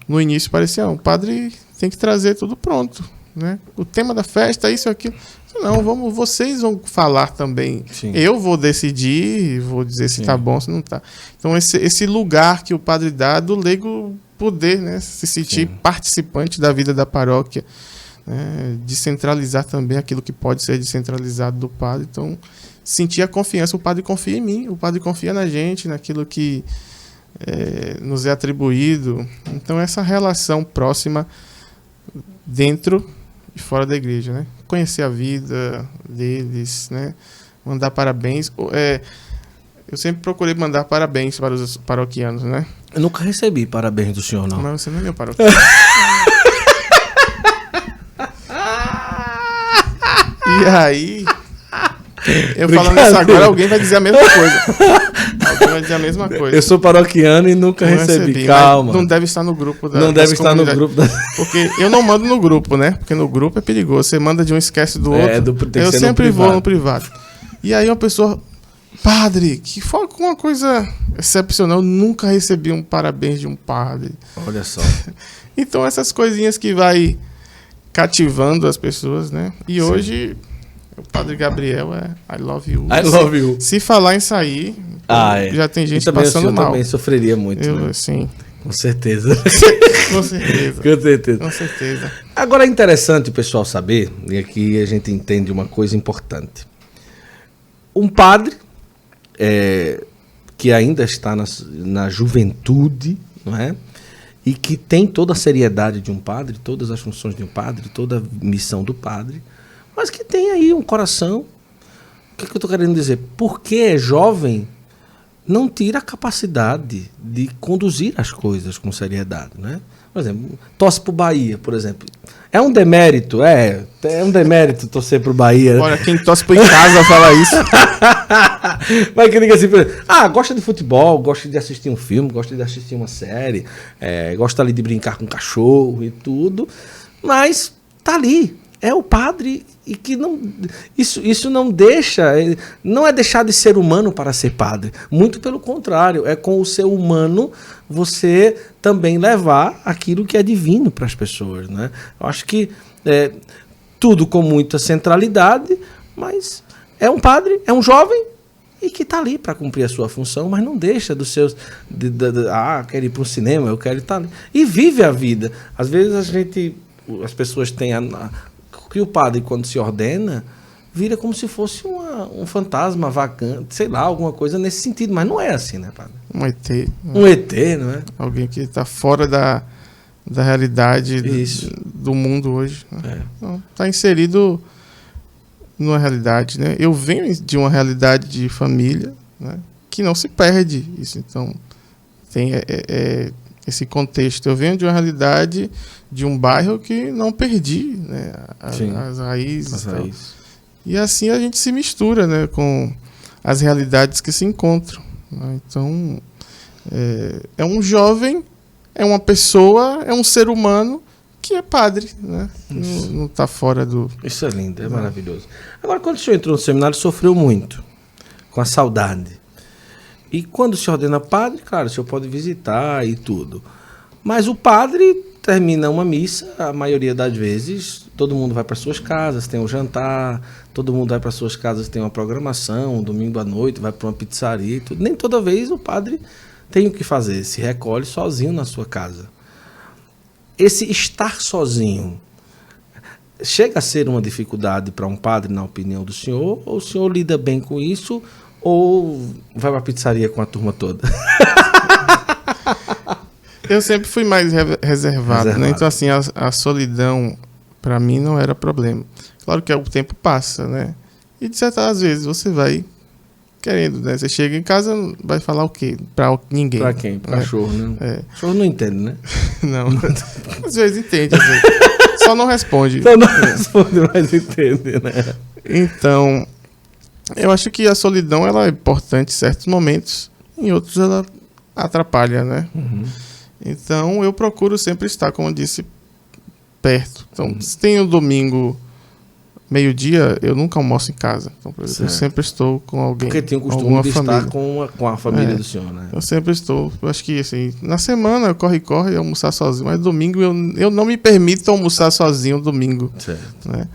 No início parecia, o padre tem que trazer tudo pronto, né? O tema da festa, isso, aquilo. Não, vocês vão falar também. Eu vou decidir, vou dizer se tá bom, se não tá. Então, esse lugar que o padre dá do leigo poder, né, se sentir participante da vida da paróquia, né, descentralizar também aquilo que pode ser descentralizado do padre. Então, sentir a confiança. O padre confia em mim, o padre confia na gente, naquilo que nos é atribuído. Então, essa relação próxima dentro e fora da igreja, né? Conhecer a vida deles, né? Mandar parabéns. Eu sempre procurei mandar parabéns para os paroquianos, né? Eu nunca recebi parabéns do senhor, não. Mas você não é meu paroquiano. E aí, eu falando isso agora, alguém vai dizer a mesma coisa. Alguém vai dizer a mesma coisa. Eu sou paroquiano e nunca recebi. Calma. Não deve estar no grupo da Não deve estar no grupo da... Porque eu não mando no grupo, né? Porque no grupo é perigoso. Você manda de um, esquece do outro. Eu sempre vou no privado. E aí uma pessoa... Padre, que foi uma coisa excepcional. Eu nunca recebi um parabéns de um padre. Olha só. Então essas coisinhas que vai cativando as pessoas, né? E sim, hoje o Padre Gabriel é I love you. I love you. Se falar em sair, já tem gente passando mal. Eu também sofreria muito. Né? Sim. Com certeza. Com certeza. Com certeza. Com certeza. Agora é interessante o pessoal saber, e aqui a gente entende uma coisa importante. Um padre que ainda está na juventude, não é? E que tem toda a seriedade de um padre, todas as funções de um padre, toda a missão do padre, mas que tem aí um coração. O que eu estou querendo dizer? Porque é jovem, não tira a capacidade de conduzir as coisas com seriedade, né? Por exemplo, torce pro Bahia, por exemplo. É um demérito, é um demérito torcer pro Bahia. Olha, quem torce pro casa fala isso. Mas que diga assim, gosta de futebol, gosta de assistir um filme, gosta de assistir uma série, gosta ali de brincar com cachorro e tudo, mas tá ali. É o padre e que não... Isso não deixa... Não é deixar de ser humano para ser padre. Muito pelo contrário. É com o ser humano você também levar aquilo que é divino para as pessoas, né? Eu acho que tudo com muita centralidade, mas é um padre, é um jovem e que está ali para cumprir a sua função, mas não deixa dos seus... quero ir para um cinema, eu quero estar ali. E vive a vida. Às vezes as pessoas têm que o padre, quando se ordena, vira como se fosse um fantasma vagante, sei lá, alguma coisa nesse sentido. Mas não é assim, né, padre? Um ET. Um ET, não é? Alguém que está fora da realidade do mundo hoje. Está inserido numa realidade, né? Eu venho de uma realidade de família, né, que não se perde isso. Então, tem esse contexto. Eu venho de uma realidade de um bairro que não perdi, né, as raízes. E assim a gente se mistura, né, com as realidades que se encontram. Né? Então, é um jovem, é uma pessoa, é um ser humano que é padre, né? Não está fora do... Isso é lindo, é maravilhoso. Agora, quando o senhor entrou no seminário, sofreu muito com a saudade. E quando se ordena padre, claro, o senhor pode visitar e tudo. Mas o padre termina uma missa, a maioria das vezes, todo mundo vai para suas casas, tem um jantar, todo mundo vai para suas casas, tem uma programação, um domingo à noite, vai para uma pizzaria e tudo. Nem toda vez o padre tem o que fazer, se recolhe sozinho na sua casa. Esse estar sozinho chega a ser uma dificuldade para um padre, na opinião do senhor, ou o senhor lida bem com isso, ou vai para a pizzaria com a turma toda? Eu sempre fui mais reservado, né? Então, assim, a solidão, para mim, não era problema. Claro que o tempo passa, né? E, de certas vezes, você vai querendo, né? Você chega em casa, vai falar o quê? Pra ninguém. Pra quem? Pro cachorro, né? Cachorro não entende, né? Não. Às vezes entende, às vezes. Só não responde. Só não responde, mas entende, né? Então, eu acho que a solidão, ela é importante em certos momentos, em outros ela atrapalha, né? Uhum. Então, eu procuro sempre estar, como eu disse, perto. Então, se tem um domingo, meio-dia, eu nunca almoço em casa. Então, por exemplo, eu sempre estou com alguém. Porque tem o costume de estar com a família do senhor, né? Eu sempre estou. Eu acho que, assim, na semana, corre e almoçar sozinho. Mas domingo, eu não me permito almoçar sozinho domingo. Certo. Né?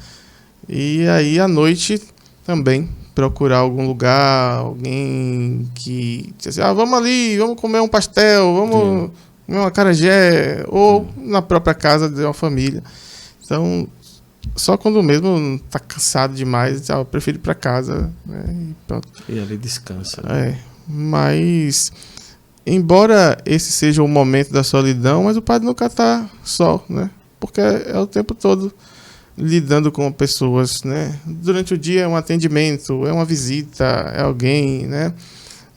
E aí, à noite, também, procurar algum lugar, alguém que... Assim, vamos ali, vamos comer um pastel, vamos... Sim. Uma acarajé, ou na própria casa de uma família. Então, só quando mesmo tá cansado demais, eu prefiro ir para casa. Né, e pronto. E ali descansa. Né? Mas, embora esse seja o momento da solidão, mas o padre nunca tá só, né? Porque é o tempo todo lidando com pessoas, né? Durante o dia é um atendimento, é uma visita, é alguém, né?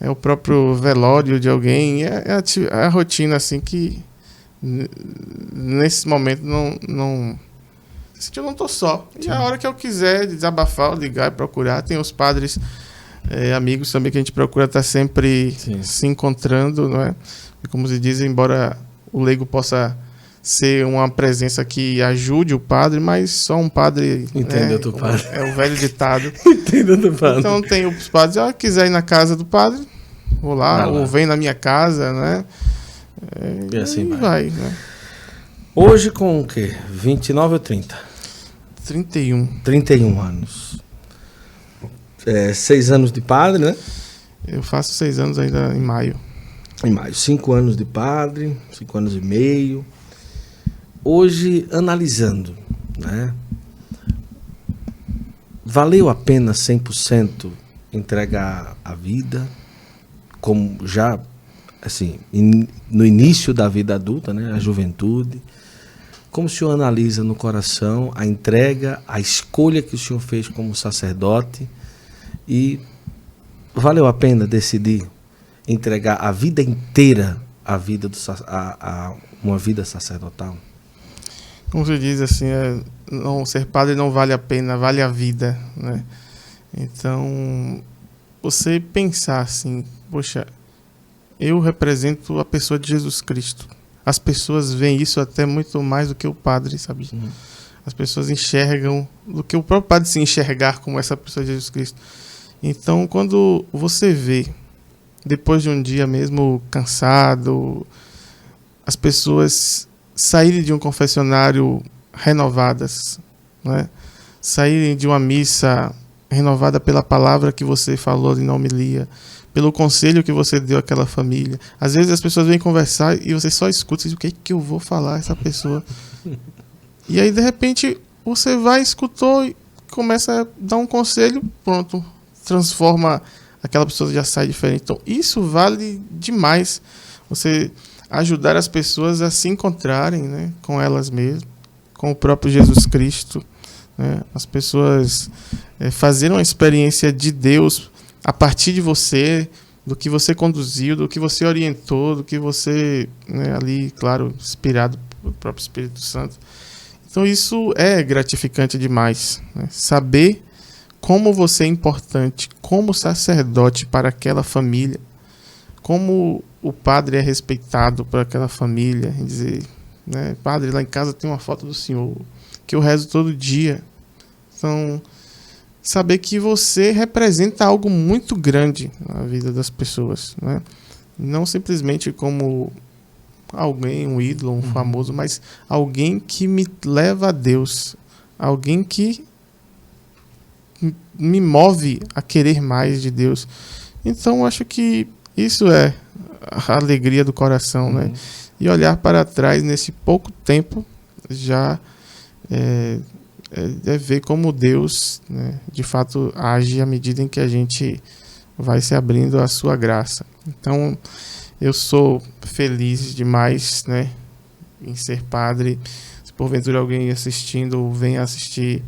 É o próprio velório de alguém, é a rotina assim que nesse momento não eu não estou só. E a hora que eu quiser desabafar, ligar e procurar, tem os padres amigos também que a gente procura estar sempre se encontrando, não é? E como se diz, embora o leigo possa ser uma presença que ajude o padre, mas só um padre... Entenda do padre. É o velho ditado. Entenda do padre. Então tem os padres, se quiser ir na casa do padre, vou lá, ou vem na minha casa, né? E assim vai, né? Hoje com o quê? 29 ou 30? 31. 31 anos. 6 anos de padre, né? Eu faço 6 anos ainda em maio. Em maio. 5 anos de padre, 5 anos e meio. Hoje, analisando, né? Valeu a pena 100% entregar a vida, como já, assim, no início da vida adulta, né? A juventude. Como o senhor analisa no coração a entrega, a escolha que o senhor fez como sacerdote e valeu a pena decidir entregar a vida inteira a vida a uma vida sacerdotal? Como se diz assim, não, ser padre não vale a pena, vale a vida, né? Então, você pensar assim, poxa, eu represento a pessoa de Jesus Cristo. As pessoas veem isso até muito mais do que o padre, sabe? As pessoas enxergam do que o próprio padre se enxergar como essa pessoa de Jesus Cristo. Então, quando você vê, depois de um dia mesmo cansado, as pessoas saírem de um confessionário renovadas, né? Saírem de uma missa renovada pela palavra que você falou na homilia, pelo conselho que você deu àquela família. Às vezes as pessoas vêm conversar e você só escuta e diz, o que é que eu vou falar a essa pessoa? E aí, de repente, você vai, escutou e começa a dar um conselho, pronto, transforma, aquela pessoa já sai diferente. Então, isso vale demais, você ajudar as pessoas a se encontrarem, né, com elas mesmas, com o próprio Jesus Cristo, né? As pessoas fazerem uma experiência de Deus a partir de você, do que você conduziu, do que você orientou, do que você, né, ali, claro, inspirado pelo próprio Espírito Santo. Então isso é gratificante demais, né? Saber como você é importante, como sacerdote para aquela família, como o padre é respeitado por aquela família, e dizer, né, padre, lá em casa tem uma foto do senhor, que eu rezo todo dia. Então, saber que você representa algo muito grande na vida das pessoas, né? Não simplesmente como alguém, um ídolo, um famoso, mas alguém que me leva a Deus, alguém que me move a querer mais de Deus. Então, acho que isso é a alegria do coração, né? E olhar para trás nesse pouco tempo já é ver como Deus, né, de fato age à medida em que a gente vai se abrindo à sua graça. Então, eu sou feliz demais, né, em ser padre. Se porventura alguém assistindo ou venha assistir,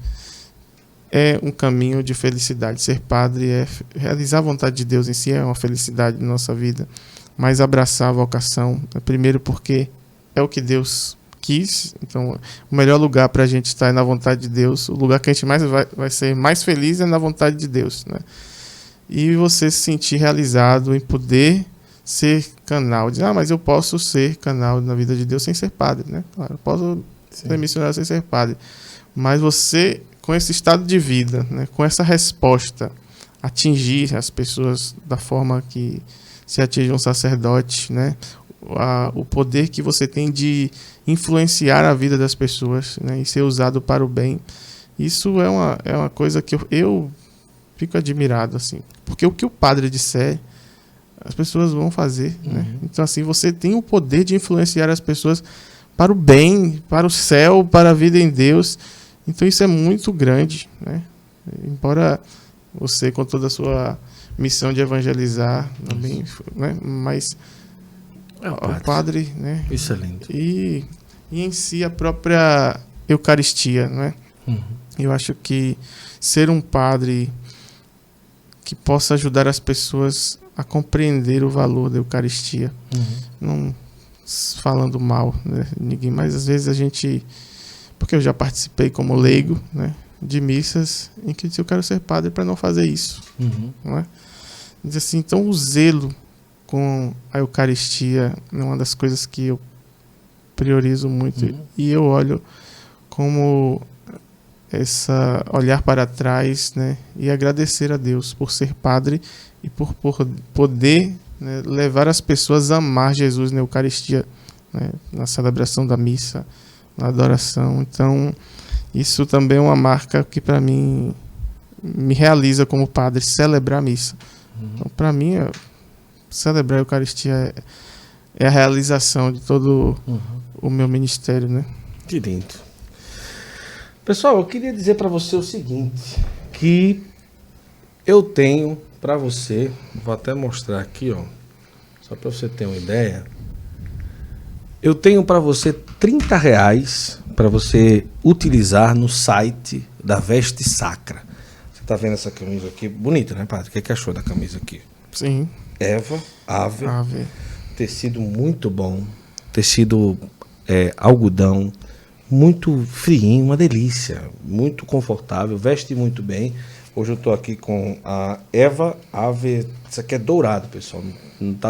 é um caminho de felicidade. Ser padre é realizar a vontade de Deus em si, é uma felicidade na nossa vida. Mas abraçar a vocação, primeiro porque é o que Deus quis. Então, o melhor lugar para a gente estar é na vontade de Deus. O lugar que a gente mais vai ser mais feliz é na vontade de Deus, né? E você se sentir realizado em poder ser canal. Dizer, mas eu posso ser canal na vida de Deus sem ser padre, né? Claro, eu posso ser missionário sem ser padre. Mas você, com esse estado de vida, né, com essa resposta, atingir as pessoas da forma que se atinge um sacerdote, né? O poder que você tem de influenciar a vida das pessoas, né, e ser usado para o bem. Isso é uma coisa que eu fico admirado, assim, porque o que o padre disser, as pessoas vão fazer, né? Então, assim, você tem o poder de influenciar as pessoas para o bem, para o céu, para a vida em Deus. Então, isso é muito grande, né? Embora você, com toda a sua missão de evangelizar, também, né, mas o padre, né? Isso é lindo. E em si a própria Eucaristia, né? Eu acho que ser um padre que possa ajudar as pessoas a compreender o valor da Eucaristia, não falando mal, né, ninguém, mas às vezes a gente porque eu já participei como leigo, né, de missas em que eu quero ser padre para não fazer isso. Não é? Diz assim, então o zelo com a Eucaristia é uma das coisas que eu priorizo muito, e eu olho como essa olhar para trás, né, e agradecer a Deus por ser padre e por poder, né, levar as pessoas a amar Jesus na Eucaristia, né, na celebração da missa, na adoração. Então isso também é uma marca que para mim me realiza como padre, celebrar a missa. Então para mim celebrar a Eucaristia é a realização de todo o meu ministério, né? Que lindo. Pessoal, eu queria dizer para você o seguinte, que eu tenho para você, vou até mostrar aqui, ó, só para você ter uma ideia, eu tenho para você R$30 para você utilizar no site da Veste Sacra. Você tá vendo essa camisa aqui? Bonita, né, padre? O que achou da camisa aqui? Sim. Eva, Ave. Tecido muito bom, tecido algodão, muito friinho, uma delícia, muito confortável, veste muito bem. Hoje eu estou aqui com a Eva Ave, isso aqui é dourado, pessoal,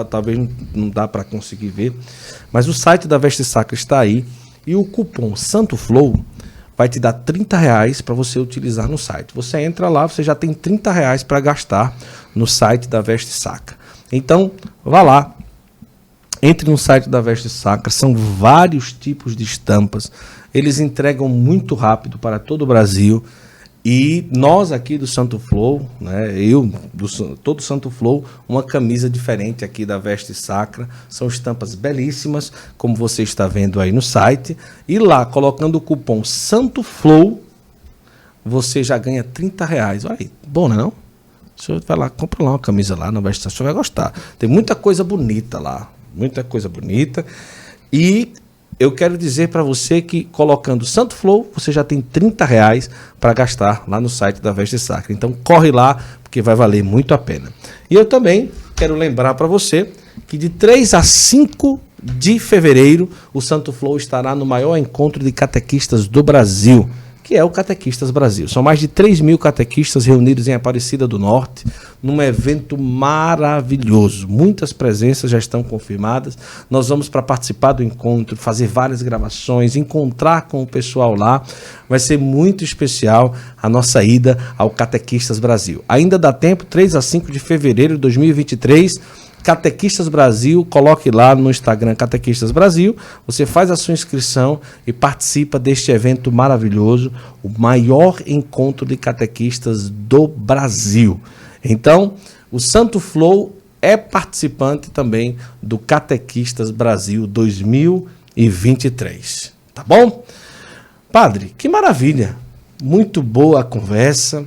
talvez não dá para conseguir ver, mas o site da Veste Sacra está aí, e o cupom Santo Flow vai te dar R$30 para você utilizar no site. Você entra lá, você já tem R$30 para gastar no site da Veste Sacra. Então, vá lá, entre no site da Veste Sacra, são vários tipos de estampas, eles entregam muito rápido para todo o Brasil, e nós aqui do Santo Flow, né, todo Santo Flow, uma camisa diferente aqui da Veste Sacra, são estampas belíssimas, como você está vendo aí no site, e lá, colocando o cupom Santo Flow, você já ganha R$30. Olha aí, bom, não é não? O senhor vai lá, compra lá uma camisa lá na Veste Sacra, o senhor vai gostar. Tem muita coisa bonita lá, muita coisa bonita, e eu quero dizer para você que colocando Santo Flow, você já tem R$30 para gastar lá no site da Veste Sacra. Então corre lá, porque vai valer muito a pena. E eu também quero lembrar para você que de 3 a 5 de fevereiro, o Santo Flow estará no maior encontro de catequistas do Brasil, que é o Catequistas Brasil. São mais de 3.000 catequistas reunidos em Aparecida do Norte, num evento maravilhoso. Muitas presenças já estão confirmadas. Nós vamos para participar do encontro, fazer várias gravações, encontrar com o pessoal lá. Vai ser muito especial a nossa ida ao Catequistas Brasil. Ainda dá tempo, 3 a 5 de fevereiro de 2023, Catequistas Brasil, coloque lá no Instagram Catequistas Brasil, você faz a sua inscrição e participa deste evento maravilhoso, o maior encontro de catequistas do Brasil. Então, o Santo Flow é participante também do Catequistas Brasil 2023. Tá bom? Padre, que maravilha! Muito boa a conversa.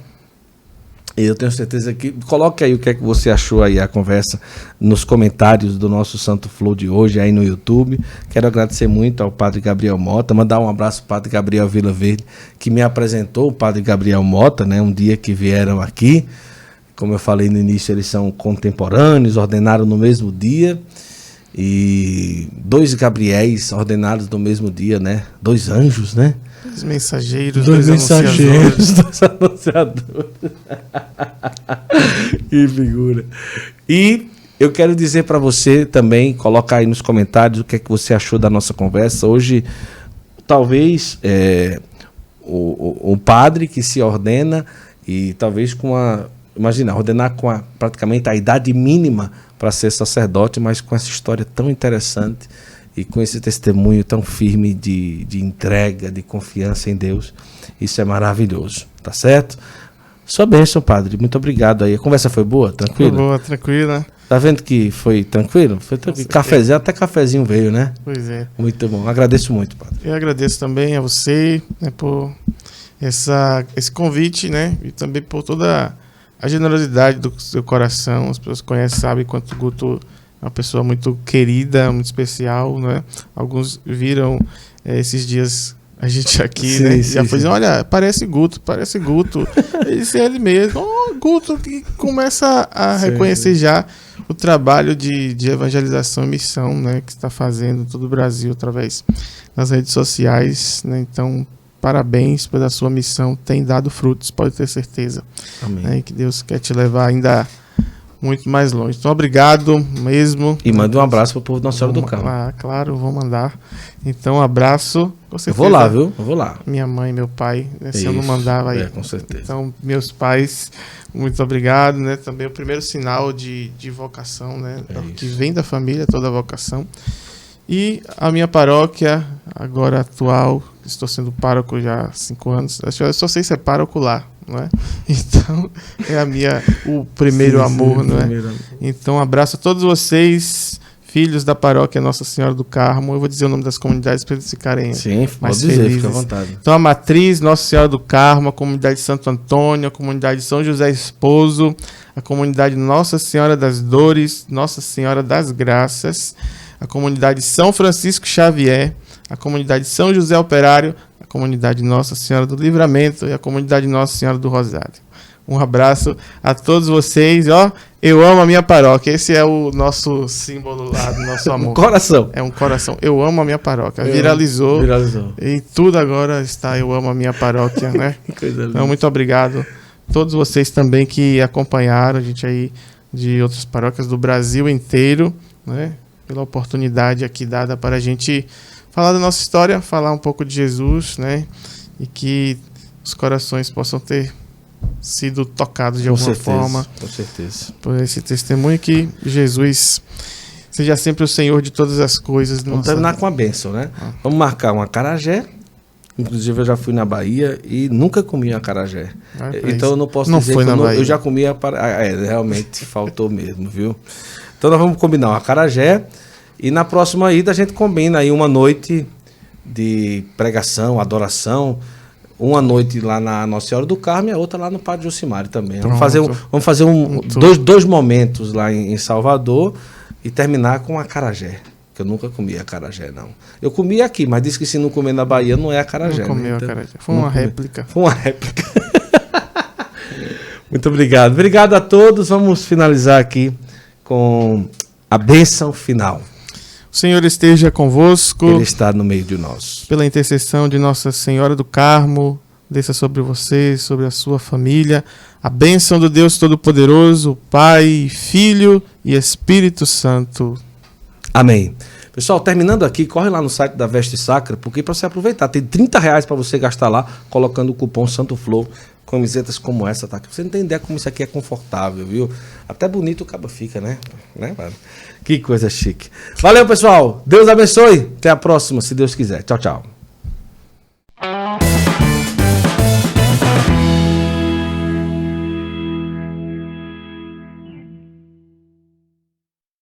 Eu tenho certeza que... Coloque aí o que é que você achou aí a conversa nos comentários do nosso Santo Flow de hoje aí no YouTube. Quero agradecer muito ao Padre Gabriel Mota, mandar um abraço ao Padre Gabriel Vila Verde, que me apresentou o Padre Gabriel Mota, né, um dia que vieram aqui. Como eu falei no início, eles são contemporâneos, ordenaram no mesmo dia. E 2 Gabriéis ordenados no mesmo dia, né? 2 anjos, né? 2 mensageiros, 2 mensageiros, 2 anunciadores. Que figura. E eu quero dizer para você também, colocar aí nos comentários o que é que você achou da nossa conversa. Hoje, talvez o padre que se ordena e talvez com a... Imagina, ordenar com praticamente a idade mínima para ser sacerdote, mas com essa história tão interessante e com esse testemunho tão firme de entrega, de confiança em Deus. Isso é maravilhoso, tá certo? Sua bênção, padre. Muito obrigado aí. A conversa foi boa? Tranquila? Foi boa, tranquila. Tá vendo que foi tranquilo? Foi tranquilo. Cafezinho, até cafezinho veio, né? Pois é. Muito bom. Agradeço muito, padre. Eu agradeço também a você, né, por esse convite, né? E também por toda a generosidade do seu coração. As pessoas conhecem, sabem quanto o Guto é uma pessoa muito querida, muito especial, né? Alguns viram esses dias a gente aqui, sim, né? Sim, já foi dizendo, olha, parece Guto. Esse é ele mesmo. Oh, Guto, que começa a reconhecer já o trabalho de evangelização e missão, né? Que está fazendo todo o Brasil através das redes sociais, né? Então, parabéns pela sua missão, tem dado frutos, pode ter certeza. Amém. E que Deus quer te levar ainda muito mais longe. Então, obrigado mesmo. E manda um abraço para o povo da Nossa Senhora do Carmo. Ah, claro, vou mandar. Então, um abraço. Com certeza, eu vou lá, viu? Eu vou lá. Minha mãe, meu pai, né, se eu não mandava aí. Com certeza. Então, meus pais, muito obrigado, né? Também o primeiro sinal de vocação, né? Que vem da família, toda a vocação. E a minha paróquia, agora atual, estou sendo pároco já há 5 anos. Eu só sei se é pároco lá, não é? Então, é o primeiro amor, não é? Então, um abraço a todos vocês, filhos da paróquia Nossa Senhora do Carmo. Eu vou dizer o nome das comunidades para eles ficarem mais felizes. Fica à vontade. Então, a Matriz Nossa Senhora do Carmo, a comunidade Santo Antônio, a comunidade São José Esposo, a comunidade Nossa Senhora das Dores, Nossa Senhora das Graças, a comunidade São Francisco Xavier, a comunidade São José Operário, a comunidade Nossa Senhora do Livramento e a comunidade Nossa Senhora do Rosário. Um abraço a todos vocês. Eu amo a minha paróquia. Esse é o nosso símbolo lá do nosso amor. Um coração. É um coração. Eu amo a minha paróquia. Viralizou. E tudo agora está eu amo a minha paróquia, né? Então, muito obrigado a todos vocês também que acompanharam a gente aí de outras paróquias do Brasil inteiro, né? Pela oportunidade aqui dada para a gente falar da nossa história, falar um pouco de Jesus, né? E que os corações possam ter sido tocados de alguma forma. Com certeza. Por esse testemunho, que Jesus seja sempre o Senhor de todas as coisas. Vamos terminar com a bênção, né? Vamos marcar um acarajé. Inclusive eu já fui na Bahia e nunca comi um acarajé. Então eu não posso dizer que eu já comi realmente faltou mesmo, viu? Então nós vamos combinar um acarajé e na próxima ida a gente combina aí uma noite de pregação, adoração, uma noite lá na Nossa Senhora do Carmo e a outra lá no Padre Josimário também. Vamos fazer dois momentos lá em Salvador e terminar com acarajé, que eu nunca comi acarajé, não. Eu comi aqui, mas disse que se não comer na Bahia não é acarajé. Não comeu acarajé. Foi uma réplica. Foi uma réplica. Muito obrigado. Obrigado a todos. Vamos finalizar aqui com a bênção final. O Senhor esteja convosco. Ele está no meio de nós. Pela intercessão de Nossa Senhora do Carmo, desça sobre você, sobre a sua família, a bênção do Deus Todo-Poderoso, Pai, Filho e Espírito Santo. Amém. Pessoal, terminando aqui, corre lá no site da Veste Sacra, porque para você aproveitar, tem R$30 para você gastar lá, colocando o cupom Santo Flow, camisetas como essa, tá? Você não tem ideia como isso aqui é confortável, viu? Até bonito o cabo fica, né? Mano? Que coisa chique. Valeu, pessoal. Deus abençoe. Até a próxima, se Deus quiser. Tchau, tchau.